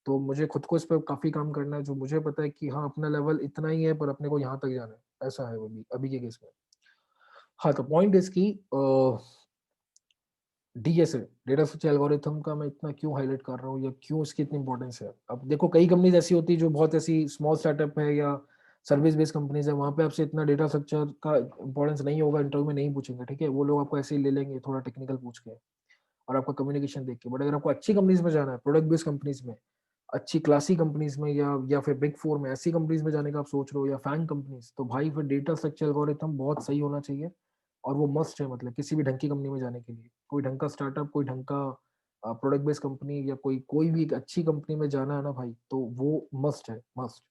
तो मुझे खुद को इस पे काफ़ी काम करना है, जो मुझे पता है कि हाँ, अपना लेवल इतना ही है पर अपने को यहाँ तक जाना है। ऐसा है वो भी अभी के केस में। हाँ, तो पॉइंट इसकी डीएसए, डेटा स्ट्रक्चर एल्गोरिथम का मैं इतना क्यों हाइलाइट कर रहा हूँ, या क्यों इसकी इतनी इंपॉर्टेंस है। अब देखो, कई कंपनीज ऐसी होती है जो बहुत ऐसी स्मॉल स्टार्टअप है या सर्विस बेस्ड कंपनीज है, वहाँ पे आपसे इतना डेटा स्ट्रक्चर का इंपॉर्टेंस नहीं होगा, इंटरव्यू में नहीं पूछेंगे, ठीक है? वो लोग आपको ऐसे ही ले लेंगे थोड़ा टेक्निकल पूछ के और आपका कम्युनिकेशन देख के। बट अगर आपको अच्छी कंपनीज में जाना है, प्रोडक्ट बेस्ड कंपनीज में, अच्छी क्लासी कंपनीज में, या फिर बिग फोर में, ऐसी कंपनीज में जाने का आप सोच रहे हो, या फैंग कंपनीज, तो भाई फिर डेटा स्ट्रक्चर एल्गोरिथम बहुत सही होना चाहिए। और वो मस्ट है, मतलब किसी भी ढंग की कंपनी में जाने के लिए, कोई ढंग का स्टार्टअप, कोई ढंग का प्रोडक्ट बेस्ड कंपनी, या कोई भी एक अच्छी कंपनी में जाना है ना भाई, तो वो मस्ट है, मस्ट।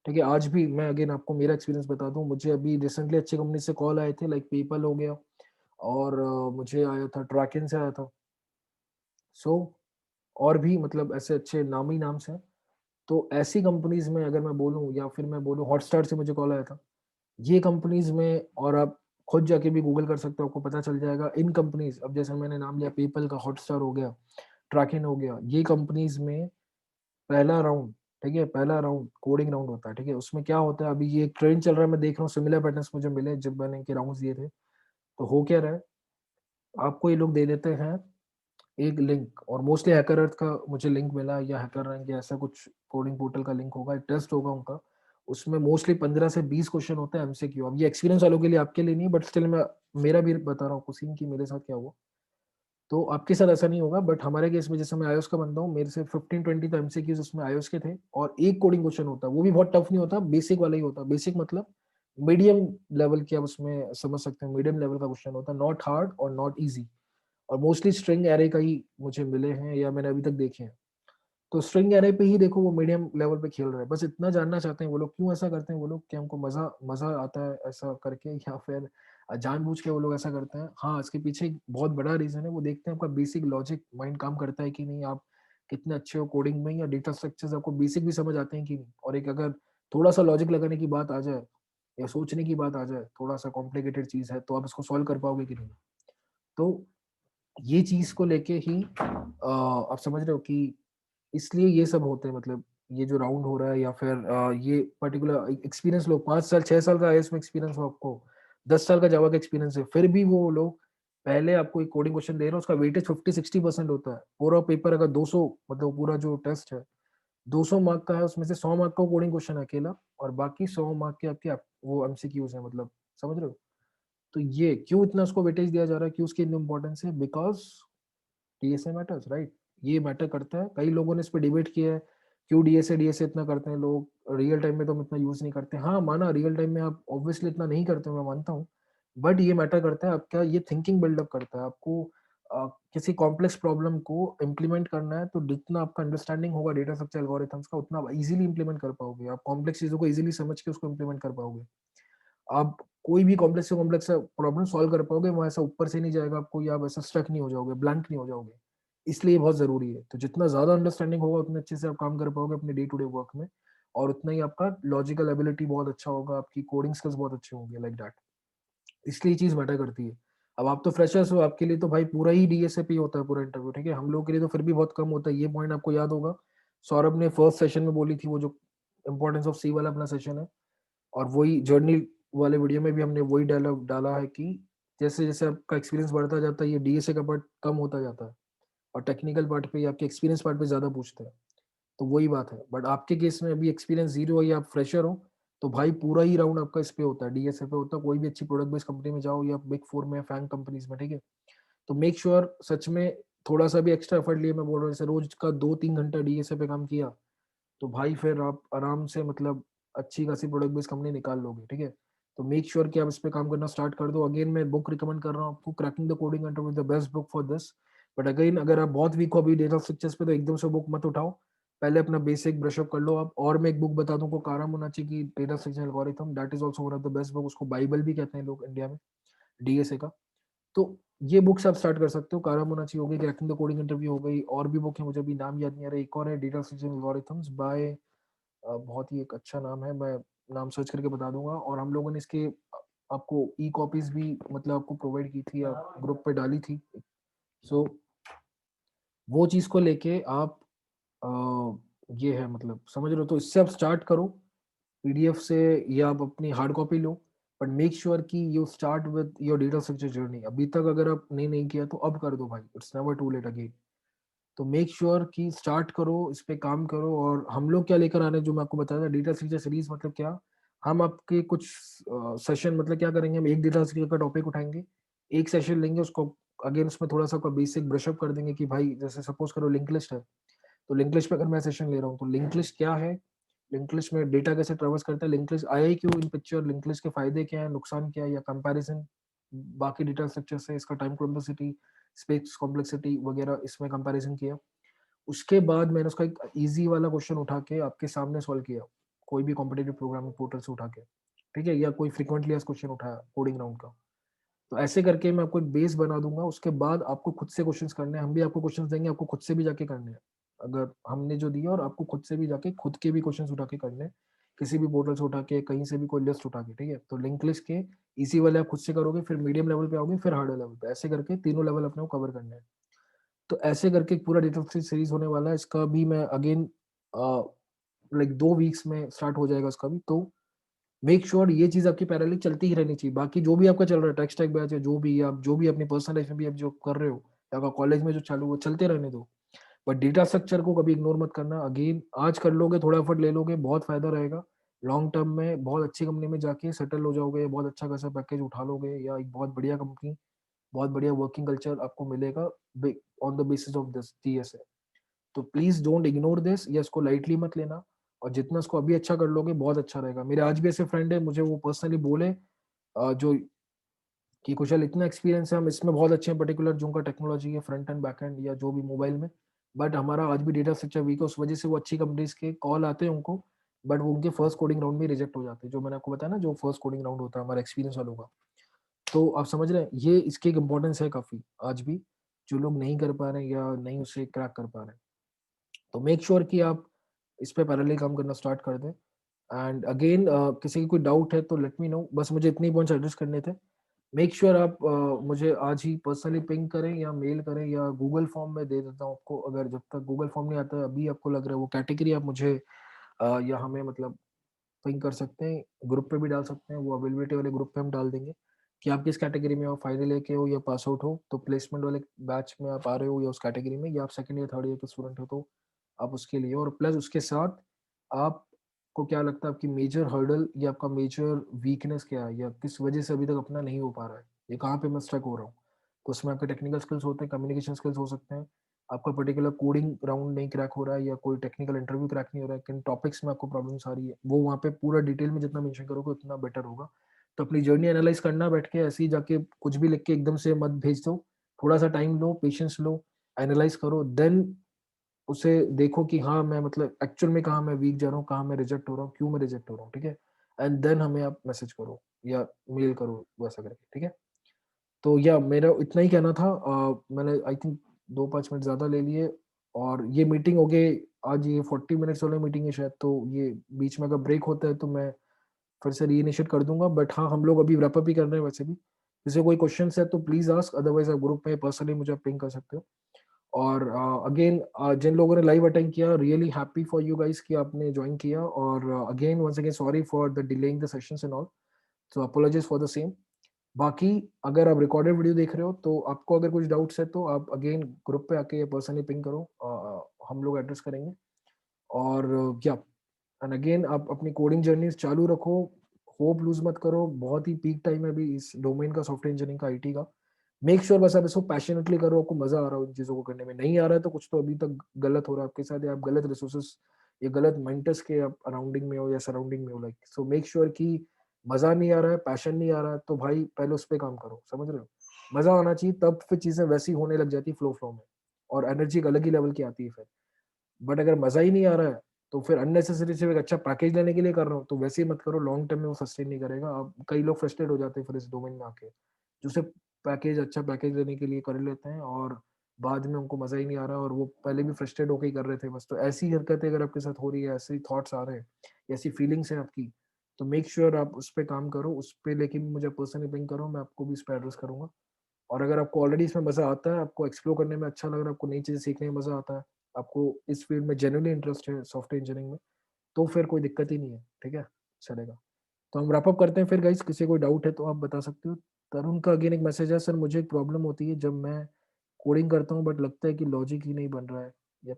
ठीक है, आज भी मैं अगेन आपको मेरा एक्सपीरियंस बता दूं, मुझे अभी रिसेंटली अच्छी कंपनी से कॉल आए थे, लाइक पेपल हो गया, और मुझे आया था ट्रैकिन से आया था। सो और भी मतलब ऐसे अच्छे नामी नाम्स हैं। तो ऐसी कंपनीज़ में अगर मैं बोलूँ या फिर मैं बोलूँ हॉटस्टार से मुझे कॉल आया था। ये कंपनीज़ में और आप खुद जाके भी गूगल कर सकते हो, आपको पता चल जाएगा इन कंपनीज़ अब जैसे मैंने नाम लिया पेपल का, हॉटस्टार हो गया, ट्रैकिन हो गया, ये कंपनीज़ में पहला राउंड, ठीक है? पहला राउंड कोडिंग राउंड होता है, ठीक है? उसमें क्या होता है अभी ये एक ट्रेंड चल रहा है मैं देख रहा हूँ सिमिलर पैटर्न्स मुझे मिले जब मैंने इनके राउंड्स दिए थे। तो हो क्या रहा है, आपको ये लोग दे देते हैं एक लिंक और मोस्टली हैकरअर्थ का मुझे लिंक मिला या हैकर रैंक या ऐसा कुछ कोडिंग पोर्टल का लिंक होगा, एक टेस्ट होगा उनका। उसमें मोस्टली 15 से 20 क्वेश्चन होते हैं एमसीक्यू। अब ये एक्सपीरियंस वालों के लिए आपके लिए नहीं बट स्टिल मैं मेरा भी बता रहा हूँ आपको सीन कि मेरे साथ क्या हुआ। तो आपके साथ ऐसा नहीं होगा बट हमारे केस में जैसे मैं iOS का बंदा हूँ, मेरे से 15-20 तो एमसीक्यूज़ उसमें iOS के थे और एक कोडिंग क्वेश्चन होता है, वो भी बहुत टफ नहीं होता, बेसिक वाला ही होता है। बेसिक मतलब मीडियम लेवल की आप उसमें समझ सकते हैं, मीडियम लेवल का क्वेश्चन होता है, नॉट हार्ड और नॉट ईज़ी। और मोस्टली स्ट्रिंग एरे का ही मुझे मिले हैं या मैंने अभी तक देखे हैं। तो स्ट्रिंग एरे पे ही देखो वो मीडियम लेवल पे खेल रहे हैं। बस इतना जानना चाहते हैं वो लोग क्यों ऐसा करते हैं वो लोग, क्या हमको मज़ा मज़ा आता है ऐसा करके या फिर जानबूझ के वो लोग ऐसा करते हैं? हाँ, इसके पीछे एक बहुत बड़ा रीज़न है, वो देखते हैं आपका बेसिक लॉजिक माइंड काम करता है कि नहीं, आप कितने अच्छे हो कोडिंग में या डेटा स्ट्रक्चर्स आपको बेसिक भी समझ आते हैं कि नहीं? और एक अगर थोड़ा-सा लॉजिक लगाने की बात आ जाए या सोचने की बात आ जाए, थोड़ा-सा कॉम्प्लिकेटेड चीज़ है, तो आप इसको सॉल्व कर पाओगे कि नहीं? तो ये चीज़ को लेके ही आप समझ रहे हो कि इसलिए ये सब होते हैं मतलब ये जो राउंड हो रहा है या फिर ये पर्टिकुलर एक्सपीरियंस लो 5 साल 6 साल का आईएएस में एक्सपीरियंस हो आपको, 10 साल का जावा का एक्सपीरियंस है, फिर भी वो लोग पहले आपको एक कोडिंग क्वेश्चन दे रहे हैं, उसका वेटेज 50-60% होता है। पूरा पेपर अगर 200 मतलब पूरा जो टेस्ट है, 200 मार्क का है, उसमें से 100 मार्क का कोडिंग क्वेश्चन है अकेला और बाकी 100 मार्क के आपके वो एमसीक्यूज़ हैं मतलब, समझ रहे हो? तो ये क्यों इतना उसको वेटेज दिया जा रहा है, क्यों उसकी इतनी इम्पोर्टेंस है? Because DSA matters, right? ये मैटर करता है। कई लोगों ने इस पे डिबेट किया है, क्यों डीएसए डीएसए इतना करते हैं लोग, रियल टाइम में तो हम इतना यूज़ नहीं करते। हाँ, माना रियल टाइम में आप ऑब्वियसली इतना नहीं करते हो, मैं मानता हूँ। बट ये मैटर करता है, आपका ये थिंकिंग बिल्डअप करता है। आपको किसी कॉम्प्लेक्स प्रॉब्लम को इम्प्लीमेंट करना है, तो जितना आपका अंडरस्टैंडिंग होगा डेटा स्ट्रक्चर एल्गोरिथम्स का, उतना आप ईज़िली इम्प्लीमेंट कर पाओगे। आप कॉम्प्लेक्स चीज़ों को ईज़िली समझ के उसको इम्प्लीमेंट कर पाओगे। आप कोई भी कॉम्प्लेक्स से कॉम्प्लेक्स प्रॉब्लम सॉल्व कर पाओगे, वो ऐसा ऊपर से नहीं जाएगा आपको या आप ऐसा स्ट्रक नहीं हो जाओगे, ब्लैंक नहीं हो जाओगे। इसलिए ये बहुत ज़रूरी है। तो जितना ज़्यादा अंडरस्टैंडिंग होगा उतने अच्छे से आप काम कर पाओगे अपने डे टू डे वर्क में और उतना ही आपका लॉजिकल एबिलिटी बहुत अच्छा होगा, आपकी कोडिंग स्किल्स बहुत अच्छे होंगे लाइक दैट। इसलिए ये चीज़ मैटर करती है। अब आप तो फ्रेशर्स हो, आपके लिए तो भाई पूरा ही डीएसए पे ही होता है पूरा इंटरव्यू, ठीक है? हम लोगों के लिए तो फिर भी बहुत कम होता है। ये पॉइंट आपको याद होगा, सौरभ ने फर्स्ट सेशन में बोली थी वो जो इम्पोर्टेंस ऑफ सी वाला अपना सेशन है। और वही जर्नी वाले वीडियो में भी हमने वही डायलॉग डाला है कि जैसे-जैसे आपका एक्सपीरियंस बढ़ता जाता है, ये डीएसए का पार्ट कम होता जाता है और टेक्निकल पार्ट पे या आपके एक्सपीरियंस पार्ट पे ज़्यादा पूछते हैं। तो वही बात है। बट आपके केस में अभी एक्सपीरियंस 0 है या आप फ्रेशर हो, तो भाई पूरा ही राउंड आपका इस पे होता है, डीएसए पे होता है। कोई भी अच्छी प्रोडक्ट बेस्ड कंपनी में जाओ या बिग 4 में, फैंग कंपनीज़ में, ठीक है? तो मेक श्योर सच में थोड़ा-सा भी एक्स्ट्रा एफर्ट लिए मैं बोल रहा हूँ, जैसे रोज़ का 2-3 घंटा डीएसए पे काम किया, तो भाई फिर आप आराम से मतलब अच्छी खासी प्रोडक्ट बेस्ड कंपनी निकाल लोगे, ठीक है? तो मेक श्योर कि आप इस पे काम करना स्टार्ट कर दो। अगेन मैं बुक रिकमेंड कर रहा हूँ आपको, cracking the coding interview is the best book for this. But again अगर आप बहुत वीक हो अभी डेटा स्ट्रक्चर्स पे तो एकदम से बुक मत उठाओ। पहले अपना बेसिक ब्रश अप कर लो आप। और मैं एक बुक बता दूँ आपको, कारा मुनाची की data structure algorithm, that is also one of the best book, उसको बाइबल भी कहते हैं लोग इंडिया में, डीएसए का। तो ये बुक्स आप स्टार्ट कर सकते हो। कारा मुनाची हो गई, क्रैकिंग द कोडिंग इंटरव्यू हो गई, और भी बुक है मुझे अभी नाम याद नहीं आ रहा। एक और है डेटा स्ट्रक्चर एल्गोरिथम्स बाय बहुत ही एक अच्छा नाम है, मैं नाम सर्च करके बता दूँगा। और हम लोगों ने इसके आपको ई-कॉपीज़ भी मतलब आपको प्रोवाइड की थी, ग्रुप पे डाली थी। सो वो चीज़ को लेके आप ये है मतलब समझ रहे हो? तो इससे आप स्टार्ट करो, पीडीएफ से या आप अपनी हार्ड कॉपी लो, बट मेक श्योर कि you start with your data structure journey. अभी तक अगर आपने नहीं किया तो अब कर दो भाई, it's never too late again. तो मेक श्योर कि स्टार्ट करो, इस पे काम करो। और हम लोग क्या लेकर आ रहे हैं जो मैं आपको बताया था, डेटा स्ट्रक्चर सीरीज मतलब क्या? हम आपके कुछ सेशन मतलब क्या करेंगे, हम एक डेटा स्ट्रक्चर का टॉपिक उठाएँगे, एक सेशन लेंगे उसको, अगेन उसमें थोड़ा-सा आपका बेसिक ब्रश अप कर देंगे कि भाई जैसे सपोज़ करो लिंक लिस्ट है, तो लिंक लिस्ट पे अगर मैं सेशन ले रहा हूँ, तो लिंक लिस्ट क्या है? लिंक लिस्ट में डेटा कैसे ट्रैवर्स करता है? लिंक लिस्ट आया ही क्यों इन पिक्चर? लिंक लिस्ट के फ़ायदे क्या हैं? नुकसान क्या है? या कंपैरिज़न बाकी डेटा स्ट्रक्चर से, इसका टाइम कॉम्प्लेक्सिटी, स्पेस कॉम्प्लेक्सिटी वगैरह इसमें कंपैरिज़न किया। उसके बाद मैंने उसका एक ईज़ी वाला क्वेश्चन उठा के आपके सामने सॉल्व किया, कोई भी कॉम्पिटिटिव प्रोग्रामिंग पोर्टल से उठा के, ठीक है? या कोई फ्रीक्वेंटली आस्क्ड क्वेश्चन उठाया कोडिंग राउंड का। तो ऐसे करके मैं आपको एक बेस बना दूँगा, उसके बाद आपको खुद से क्वेश्चंस करने हैं, हम भी आपको क्वेश्चंस देंगे, आपको खुद से भी जाके करने हैं। अगर हमने जो दिया, और आपको खुद से भी जाके खुद के भी क्वेश्चंस उठा के करने हैं, किसी भी पोर्टल से उठा के, कहीं से भी कोई लिस्ट उठा के, ठीक है। तो लिंक लिस्ट के इसी वाले आप खुद से करोगे, फिर मीडियम लेवल पे आओगे, फिर हार्डर लेवल पे, ऐसे करके तीनों लेवल अपने को कवर करने हैं। तो ऐसे करके एक पूरा डिटॉक्स सीरीज होने वाला है। इसका भी मैं अगेन लाइक 2 वीक्स में स्टार्ट हो जाएगा इसका भी। तो मेक श्योर ये चीज आपकी पैरेलल चलती ही रहनी चाहिए। बाकी जो भी आपका चल रहा है, टेक्स्ट टैग बैच है, जो भी आप जो भी अपनी पर्सनल लाइफ में भी आप जो कर रहे हो, या कॉलेज में जो चालू, वो चलते रहने दो। बट डेटा स्ट्रक्चर को कभी इग्नोर मत करना। अगेन आज कर लोगे, थोड़ा एफर्ट ले लोगे, बहुत फायदा रहेगा। लॉन्ग टर्म में बहुत अच्छी कंपनी में जाके सेटल हो जाओगे, बहुत अच्छा खासा पैकेज उठा लोगे, या एक बहुत बढ़िया कंपनी, बहुत बढ़िया वर्किंग कल्चर आपको मिलेगा on the basis of this TSA। तो प्लीज डोंट इग्नोर दिस, या इसको लाइटली मत लेना। और जितना इसको अभी अच्छा कर लोगे, बहुत अच्छा रहेगा। मेरे आज भी ऐसे फ्रेंड है, मुझे वो पर्सनली बोले जो कि कुशल इतना एक्सपीरियंस है, हम इसमें बहुत अच्छे हैं, पर्टिकुलर जो उनका टेक्नोलॉजी है, फ्रंट एंड बैक एंड या जो भी मोबाइल में, बट हमारा आज भी डेटा स्ट्रक्चर वीक है। उस वजह से वो अच्छी कंपनीज के कॉल आते हैं उनको, बट वो उनके फर्स्ट कोडिंग राउंड में रिजेक्ट हो जाते हैं। जो मैंने आपको बताया ना, जो फर्स्ट कोडिंग राउंड होता है हमारा एक्सपीरियंस वालों का। तो आप समझ रहे हैं, ये इसकी एक इम्पोर्टेंस है काफी आज भी, जो लोग नहीं कर पा रहे हैं या नहीं उसे क्रैक कर पा रहे हैं। तो मेक श्योर कि आप इस पे पैरेलल काम करना स्टार्ट कर दें। एंड अगेन किसी की कोई डाउट है तो लेट मी नो। बस मुझे इतने ही पॉइंट्स एड्रेस करने थे। मेक श्योर आप मुझे आज ही पर्सनली पिंग करें या मेल करें, या गूगल फॉर्म में दे देता हूँ आपको। अगर जब तक गूगल फॉर्म नहीं आता है, अभी आपको लग रहा है वो कैटेगरी, आप मुझे या हमें मतलब पिंग कर सकते हैं, ग्रुप पे भी डाल सकते हैं। वो अवेलेबिलिटी वाले ग्रुप पे हम डाल देंगे कि आप किस कैटेगरी में हो, फाइनल ईयर के हो या पास आउट हो, तो प्लेसमेंट वाले बैच में आप आ रहे हो या उस कैटेगरी में, या आप सेकंड ईयर थर्ड ईयर के स्टूडेंट हो तो आप उसके लिए। और प्लस उसके साथ आपको क्या लगता है, आपकी मेजर हर्डल या आपका मेजर वीकनेस क्या है, या किस वजह से अभी तक अपना नहीं हो पा रहा है, ये कहाँ पे मैं स्टक हो रहा हूँ। तो उसमें आपके टेक्निकल स्किल्स होते हैं, कम्युनिकेशन स्किल्स हो सकते हैं, आपका पर्टिकुलर कोडिंग राउंड नहीं क्रैक हो रहा है, या कोई टेक्निकल इंटरव्यू क्रैक नहीं हो रहा है, किन टॉपिक्स में आपको प्रॉब्लम्स आ रही है, वो वहाँ पे पूरा डिटेल में जितना मेंशन करोगे उतना बेटर होगा। तो अपनी जर्नी एनालाइज करना बैठ के, ऐसे ही जाके कुछ भी लिख के एकदम से मत भेज दो। थोड़ा सा टाइम लो, पेशेंस लो, एनालाइज करो, देन उसे देखो कि हाँ मैं मतलब एक्चुअल में कहाँ मैं वीक जा रहा हूँ, कहाँ मैं रिजेक्ट हो रहा हूँ, क्यों मैं रिजेक्ट हो रहा हूँ, ठीक है। एंड देन हमें आप मैसेज करो या मेल करो, वैसा करके, ठीक है। तो या मेरा इतना ही कहना था। मैंने आई थिंक 2-5 मिनट ज़्यादा ले लिए। और ये मीटिंग हो गई आज, ये 40 मिनट्स वाली मीटिंग है शायद, तो ये बीच में अगर ब्रेक होता है तो मैं फिर से रीइनिशिएट कर दूंगा। बट हाँ, हम लोग अभी रैप अप ही कर रहे हैं वैसे भी। जैसे कोई क्वेश्चन है तो प्लीज आस्क, अदरवाइज आप ग्रुप में पर्सनली मुझे पिंग कर सकते हो। और अगेन जिन लोगों ने लाइव अटेंड किया, really happy for you guys कि आपने ज्वाइन किया। और again once again sorry for the delaying the sessions and all, so apologies for the same. बाकी अगर आप रिकॉर्डेड वीडियो देख रहे हो तो आपको अगर कुछ डाउट्स है तो आप अगेन ग्रुप पे आके पर्सनली पिंग करो, हम लोग एड्रेस करेंगे। और क्या, एंड अगेन आप अपनी कोडिंग जर्नी चालू रखो, होप लूज मत करो। बहुत ही पीक टाइम है अभी इस डोमेन का, सॉफ्टवेयर इंजीनियरिंग का, IT का। मेक श्योर बस आप इसको पैशनेटली करो, आपको मजा आ रहा हो इन चीजों को करने में। नहीं आ रहा है तो कुछ तो अभी तक गलत हो रहा है आपके साथ, या आप गलत रिसोर्सेस या गलत मेंटर्स के आप अराउंडिंग में हो या सराउंडिंग में हो। लाइक सो मेक श्योर कि मजा नहीं आ रहा है, पैशन नहीं आ रहा है, तो भाई पहले उस पर काम करो, समझ रहे हो। मजा आना चाहिए, तब फिर चीजें वैसी होने लग जाती फ्लो फ्लो में, और एनर्जी एक अलग ही लेवल की आती है फिर। बट अगर मजा ही नहीं आ रहा है तो फिर अननेसेसरी सिर्फ एक अच्छा पैकेज लेने के लिए कर रहा हूँ, तो वैसे ही मत करो। लॉन्ग टर्म में वो सस्टेन नहीं करेगा। अब कई लोग फ्रस्ट्रेट हो जाते हैं फिर इस डोमेन में आके, जो सिर्फ पैकेज, अच्छा पैकेज लेने के लिए कर लेते हैं, और बाद में उनको मजा ही नहीं आ रहा, और वो पहले भी फ्रस्ट्रेट होकर ही कर रहे थे बस। तो ऐसी हरकतें अगर आपके साथ हो रही है, ऐसे थॉट्स आ रहे हैं, ऐसी फीलिंग्स हैं आपकी, तो मेक श्योर आप उस पर काम करो, उस पर लेके मुझे पर्सनली पिंग करो, मैं आपको भी इस पर एड्रेस करूंगा। और अगर आपको ऑलरेडी इसमें मजा आता है, आपको एक्सप्लोर करने में अच्छा लग रहा है, आपको नई चीजें सीखने में मजा आता है, आपको इस फील्ड में जेन्युइनली इंटरेस्ट है सॉफ्टवेयर इंजीनियरिंग में, तो फिर कोई दिक्कत ही नहीं है, ठीक है, चलेगा। तो हम रैप अप करते हैं फिर गाइस। किसी को डाउट है तो आप बता सकते हो। तरुण का अगेन एक मैसेज है, सर मुझे एक प्रॉब्लम होती है जब मैं कोडिंग करता हूँ, बट लगता है कि लॉजिक ही नहीं बन रहा है, या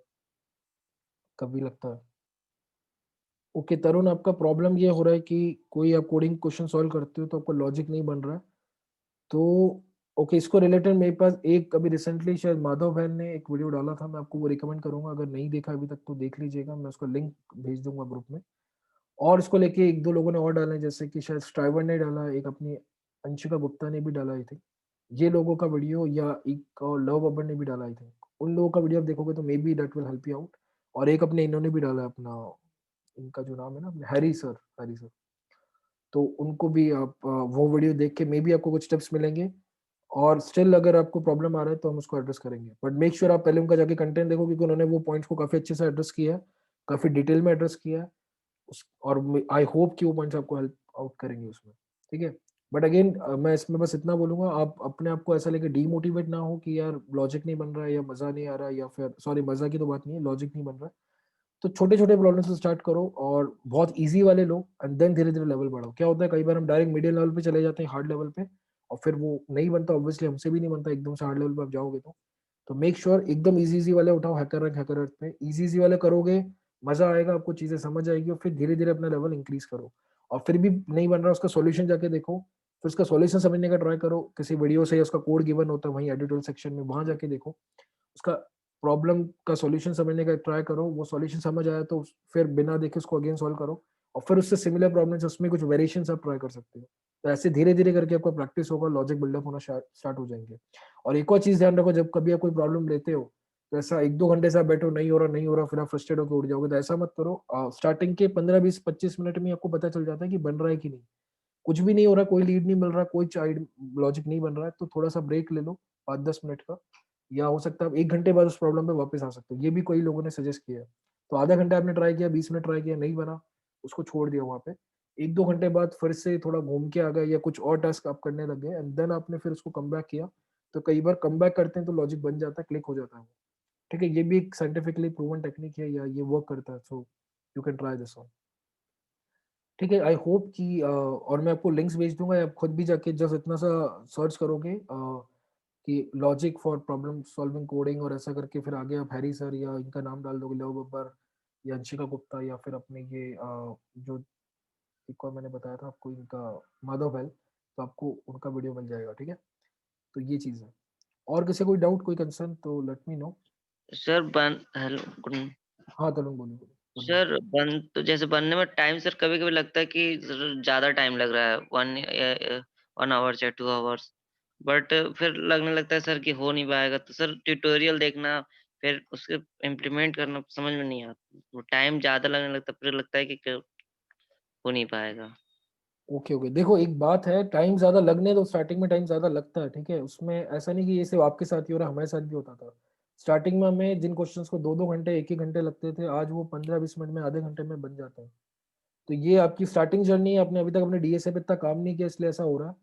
कभी लगता है। ओके तरुण, आपका प्रॉब्लम ये हो रहा है कि कोई आप कोडिंग क्वेश्चन सॉल्व करते हो तो आपका लॉजिक नहीं बन रहा है। तो ओके, इसको रिलेटेड मेरे पास एक अभी रिसेंटली शायद माधव बहन ने एक वीडियो डाला था, मैं आपको वो रिकमेंड करूंगा। अगर नहीं देखा अभी तक तो देख लीजिएगा, मैं उसका लिंक भेज दूंगा ग्रुप में। और इसको लेके एक दो लोगों ने और डाले हैं, जैसे कि शायद स्ट्राइवर ने डाला, एक अपनी अंशिका गुप्ता ने भी डाला आई थिंक ये लोगों का वीडियो, या एक और लव बब्बर ने भी डाला आई थिंक। उन लोगों का वीडियो आप देखोगे तो may be that will help you out. और एक अपने इन्होंने भी डाला है अपना, इनका जो नाम है ना, हैरी सर, हैरी सर। तो उनको भी आप वो वीडियो देख के मे बी आपको कुछ टिप्स मिलेंगे। और स्टिल अगर आपको प्रॉब्लम आ रहा है तो हम उसको एड्रेस करेंगे, बट मेक श्योर आप पहले उनका जाके कंटेंट देखो, क्योंकि उन्होंने वो पॉइंट्स को काफी अच्छे से एड्रेस किया है, काफी डिटेल में एड्रेस किया है और आई होप कि वो पॉइंट्स आपको हेल्प आउट करेंगे उसमें, ठीक है। बट अगेन मैं इसमें बस इतना बोलूंगा, आप अपने आप को ऐसा लेके डीमोटिवेट ना हो कि यार लॉजिक नहीं बन रहा है या मजा नहीं आ रहा है, या फिर सॉरी मजा की तो बात नहीं है, लॉजिक नहीं बन रहा है, तो छोटे छोटे प्रॉब्लम से स्टार्ट करो और बहुत इजी वाले लो एंड देन धीरे धीरे लेवल बढ़ाओ। क्या होता है कई बार हम डायरेक्ट मीडियम लेवल पे चले जाते हैं, हार्ड लेवल पे, और फिर वो नहीं बनता, ऑब्वियसली हमसे भी नहीं बनता एकदम से हार्ड लेवल पे आप जाओगे तो मेक श्योर एकदम इजी इजी वाले उठाओ, हैकर अर्थ पे इजी इजी वाले करोगे, मजा आएगा आपको, चीजें समझ आएगी, और फिर धीरे धीरे अपना लेवल इंक्रीज करो। और फिर भी नहीं बन रहा उसका सॉल्यूशन जाके देखो, फिर उसका सॉल्यूशन समझने का ट्राई करो किसी वीडियो से, या उसका कोड गिवन होता है वहीं एडिटोरियल सेक्शन में, वहां जाके देखो, उसका प्रॉब्लम का सॉल्यूशन समझने का ट्राई करो, वो सॉल्यूशन समझ आया तो फिर बिना देखे उसको अगेन सॉल्व करो, और फिर उससे सिमिलर प्रॉब्लम्स उसमें कुछ वेरिएशन आप ट्राई कर सकते हो। तो ऐसे धीरे धीरे करके आपका प्रैक्टिस होगा, लॉजिक बिल्डअप होना स्टार्ट हो जाएंगे। और एक और चीज ध्यान रखो, जब कभी आप कोई प्रॉब्लम लेते हो तो ऐसा 1-2 घंटे से आप बैठो नहीं हो रहा फिर आप फ्रस्ट्रेट होकर उठ जाओगे, तो ऐसा मत करो। स्टार्टिंग के 15-20-25 मिनट में आपको पता चल जाता है कि बन रहा है कि नहीं, कुछ भी नहीं हो रहा, कोई लीड नहीं मिल रहा, कोई चाइल्ड लॉजिक नहीं बन रहा है, तो थोड़ा सा ब्रेक ले लो 5-10 मिनट का, या हो सकता है आप 1 घंटे बाद उस प्रॉब्लम पे वापस आ सकते हो, ये भी कई लोगों ने सजेस्ट किया है। तो आधा घंटा आपने ट्राई किया, 20 मिनट ट्राई किया, नहीं बना, उसको छोड़ दिया वहां पे, 1-2 घंटे बाद फिर से थोड़ा घूम के आ गए या कुछ और टास्क आप करने लग गए एंड देन आपने फिर उसको कम बैक किया, तो कई बार कम बैक करते हैं तो लॉजिक बन जाता है, क्लिक हो जाता है वो, ठीक है। ये भी एक साइंटिफिकली प्रूवन टेक्निक है, या ये वर्क करता है, so you can try this one, ठीक है। आई होप कि और मैं आपको लिंक्स भेज दूंगा, आप खुद भी जाके जस्ट इतना सा सर्च करोगे कि logic for problem solving coding, और ऐसा करके फिर आगे आप हैरी सर या इनका नाम डाल दोगे, लव बब्बर या अंशिका गुप्ता, या फिर अपने ये जो एक और मैंने बताया था आपको इनका, माधव भैल, तो आपको उनका वीडियो मिल जाएगा, ठीक है। तो ये चीज़ है। और किसी कोई डाउट कोई कंसर्न तो लेट मी नो। सर बन हेलो गुड हाँ तरुण बोलिए बोलिए, गुड मॉर्निंग। सर बन तो जैसे बनने में टाइम सर कभी-कभी लगता है कि ज़्यादा टाइम लग रहा है 1 आवर्स या 2 आवर्स बट फिर लगने लगता है सर कि हो नहीं पाएगा। तो सर ट्यूटोरियल देखना फिर उसके इम्प्लीमेंट करना समझ में नहीं आता। वो टाइम ज़्यादा लगने लगता है फिर लगता है कि क हो नहीं पाएगा। ओके ओके, देखो एक बात है, टाइम ज्यादा लगने दो, स्टार्टिंग में टाइम ज्यादा लगता है, ठीक है, उसमें ऐसा नहीं कि ये सिर्फ आपके साथ ही हो रहा है, हमारे साथ भी होता था। स्टार्टिंग में हमें जिन क्वेश्चंस को 2-2 घंटे 1-1 घंटे लगते थे, आज वो 15-20 मिनट में आधे घंटे में बन जाता है। तो ये आपकी स्टार्टिंग जर्नी है, आपने अभी तक अपने डीएसए पे इतना काम नहीं किया इसलिए ऐसा हो रहा है।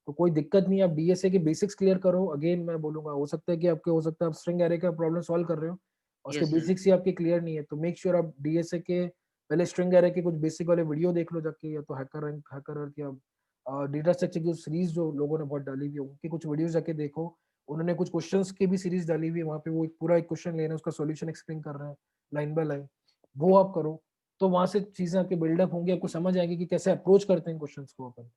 तो कोई दिक्कत नहीं है, आप डीएसए के बेसिक्स क्लियर करो, अगेन मैं बोलूंगा हो सकता है कि आपके, हो सकता है आप स्ट्रिंग एरे का प्रॉब्लम सॉल्व कर रहे हो और उसके यस सर। बेसिक्स ही आपके क्लियर नहीं है, तो मेक श्योर आप डीएसए के पहले स्ट्रिंग एरे के कुछ बेसिक वाले वीडियो देख लो जाके, या तो हैकर या डेटा स्ट्रक्चर की सीरीज जो लोगों ने बहुत डाली हुई है उनकी कुछ वीडियो जाके देखो। उन्होंने कुछ क्वेश्चंस की भी सीरीज डाली हुई है, वहाँ पे वो एक पूरा एक क्वेश्चन लेना उसका सॉल्यूशन एक्सप्लेन कर रहे हैं लाइन बाय लाइन, वो आप करो। तो वहां से चीजें आपके बिल्डअप होंगी, आपको समझ आएगी कि कैसे अप्रोच करते हैं क्वेश्चंस को अपन।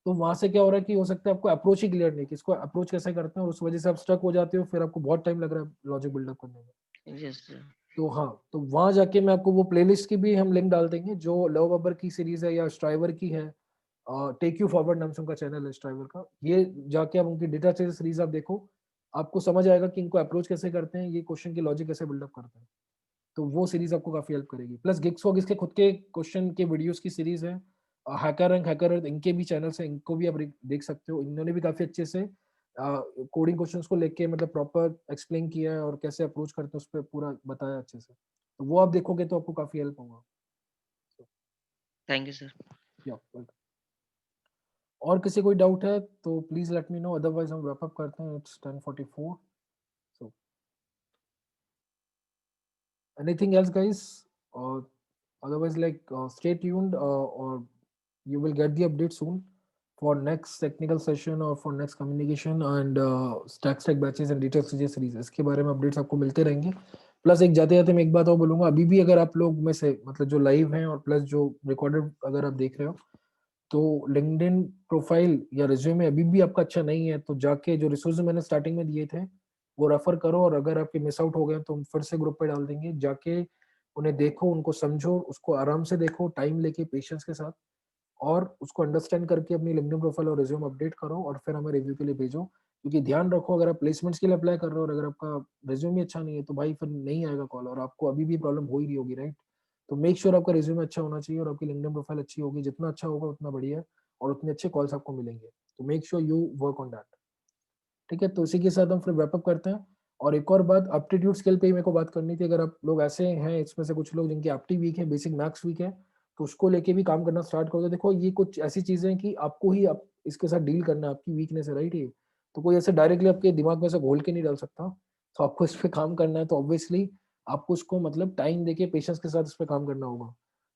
तो वहां से क्या हो रहा है कि हो सकता है आपको अप्रोच ही क्लियर नहीं कि इसको अप्रोच कैसे करते हैं, और उस वजह से आप स्टक हो जाते हो, फिर आपको बहुत टाइम लग रहा है लॉजिक बिल्डअप करने में। Yes sir. तो हाँ, तो वहां जाके मैं आपको वो प्लेलिस्ट की भी हम लिंक डाल देंगे, जो लव बब्बर की सीरीज है या स्ट्राइवर की है, टेक यू फॉरवर्ड नाम से उनका चैनल है स्ट्राइवर का, ये जाके आप उनकी डेटा सीरीज आप देखो, आपको समझ आएगा कि इनको अप्रोच कैसे करते हैं, ये क्वेश्चन की लॉजिक कैसे बिल्डअप करते हैं। तो वो सीरीज आपको काफी हेल्प करेगी। प्लस गिग्सवॉग इसके खुद के क्वेश्चन के वीडियोस की सीरीज है, हैकर इनके भी चैनल से, इनको भी आप देख सकते हो, इन्होंने भी काफी अच्छे से कोडिंग क्वेश्चंस को लेके मतलब प्रॉपर एक्सप्लेन किया है और कैसे अप्रोच करते हैं उस पर पूरा बताया अच्छे से, तो वो आप देखोगे तो आपको काफी हेल्प होगा। Thank you sir. या और किसी कोई डाउट है तो please let me know, otherwise हम रैप अप करते हैं, it's 10:44। So anything else guys, और otherwise stay tuned, or you will get the update soon for next technical session or for next communication and stack batches and details series, इसके बारे में updates आपको मिलते रहेंगे। Plus एक जाते जाते मैं एक बात और बोलूंगा, अभी भी अगर आप लोग में से मतलब जो लाइव हैं और प्लस जो रिकॉर्डेड अगर आप देख रहे हो, तो लिंक्डइन प्रोफाइल या रिज्यूमे अभी भी आपका अच्छा नहीं है, तो जाके जो रिसोर्स मैंने स्टार्टिंग में दिए थे वो रेफर करो, और अगर आपके मिस आउट हो गए तो हम फिर से ग्रुप पे डाल देंगे, जाके उन्हें देखो, उनको समझो, उसको आराम से देखो, टाइम लेके पेशेंस के साथ, और उसको अंडरस्टैंड करके अपनी लिंक्डइन प्रोफाइल और रिज्यूम अपडेट करो और फिर हमें रिव्यू के लिए भेजो। क्योंकि ध्यान रखो, अगर आप प्लेसमेंट्स के लिए अप्लाई कर रहे हो और अगर आपका रिज्यूम ही अच्छा नहीं है तो भाई फिर नहीं आएगा कॉल, और आपको अभी भी प्रॉब्लम हो ही रही होगी, राइट। तो मेक श्योर आपका रिज्यूम अच्छा होना चाहिए और आपकी लिंक्डइन प्रोफाइल अच्छी होगी, जितना अच्छा होगा उतना बढ़िया है, और उतने अच्छे कॉल्स आपको मिलेंगे। तो make sure you work on that, ठीक है, तो इसी के साथ हम फिर रैप अप करते हैं। और एक और बात, एप्टीट्यूड स्किल पे ही मेरे को बात करनी थी। अगर आप लोग ऐसे हैं इसमें से कुछ लोग जिनकी एप्टी वीक है, बेसिक मैथ्स वीक है, तो उसको लेके भी काम करना स्टार्ट कर दो। देखो ये कुछ ऐसी चीजें हैं कि आपको ही आप इसके साथ डील करना है, आपकी वीकनेस है, राइट? ये तो कोई ऐसे डायरेक्टली आपके दिमाग में से घोल के नहीं डाल सकता। तो आपको इस पे काम करना है, तो ऑब्वियसली आपको उसको मतलब टाइम देके पेशेंस के साथ इस पे काम करना होगा।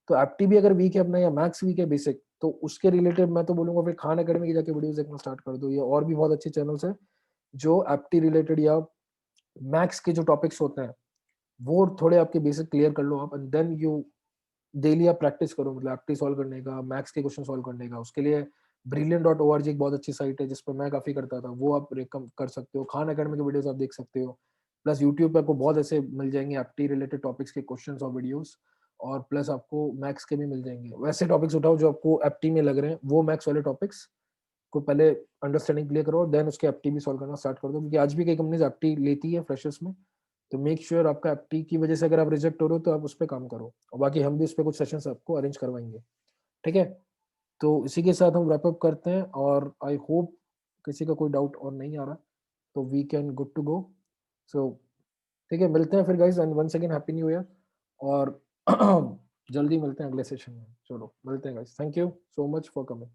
तो एप्टी भी अगर वीक है अपना, या मैथ्स वीक है बेसिक, तो उसके रिलेटेड मैं तो बोलूंगा फिर खान अकेडमी की जाके वीडियोस देखना स्टार्ट कर दो। ये और भी बहुत अच्छे चैनल्स हैं जो एप्टी रिलेटेड या मैथ्स के जो टॉपिक्स होते हैं वो थोड़े आपके बेसिक क्लियर कर लो आप, एंड देन यू डेली आप प्रैक्टिस करो, मतलब एप्टी सॉल्व करने का, मैथ्स के क्वेश्चन सॉल्व करने का। उसके लिए brilliant.org एक बहुत अच्छी साइट है जिसपर मैं काफी करता था, वो आप रेकम कर सकते हो। खान अकेडमी के वीडियोस आप देख सकते हो। प्लस यूट्यूब पे आपको बहुत ऐसे मिल जाएंगे एप्टी रिलेटेड टॉपिक्स के क्वेश्चंस और वीडियोस। और प्लस आपको मैथ्स के भी मिल जाएंगे। वैसे टॉपिक्स उठाओ जो आपको एप्टी में लग रहे हैं, वो मैथ्स वाले टॉपिक्स को पहले अंडरस्टैंडिंग क्लियर करो, देन उसके एप्टी भी सॉल्व करना स्टार्ट कर दो। क्योंकि आज भी कई कंपनीज एप्टी लेती है फ्रेशर्स में। तो मेक श्योर आपका एप्टी की वजह से अगर आप रिजेक्ट हो रहे हो तो आप उस पर काम करो, और बाकी हम भी उस पर कुछ सेशंस आपको अरेंज करवाएंगे। ठीक है, तो इसी के साथ हम रैप अप करते हैं, और आई होप किसी का कोई डाउट और नहीं आ रहा, तो we can good to go. So ठीक है, मिलते हैं फिर guys, and once again happy new year. और जल्दी मिलते हैं अगले सेशन में। चलो मिलते हैं guys, thank you so much for coming.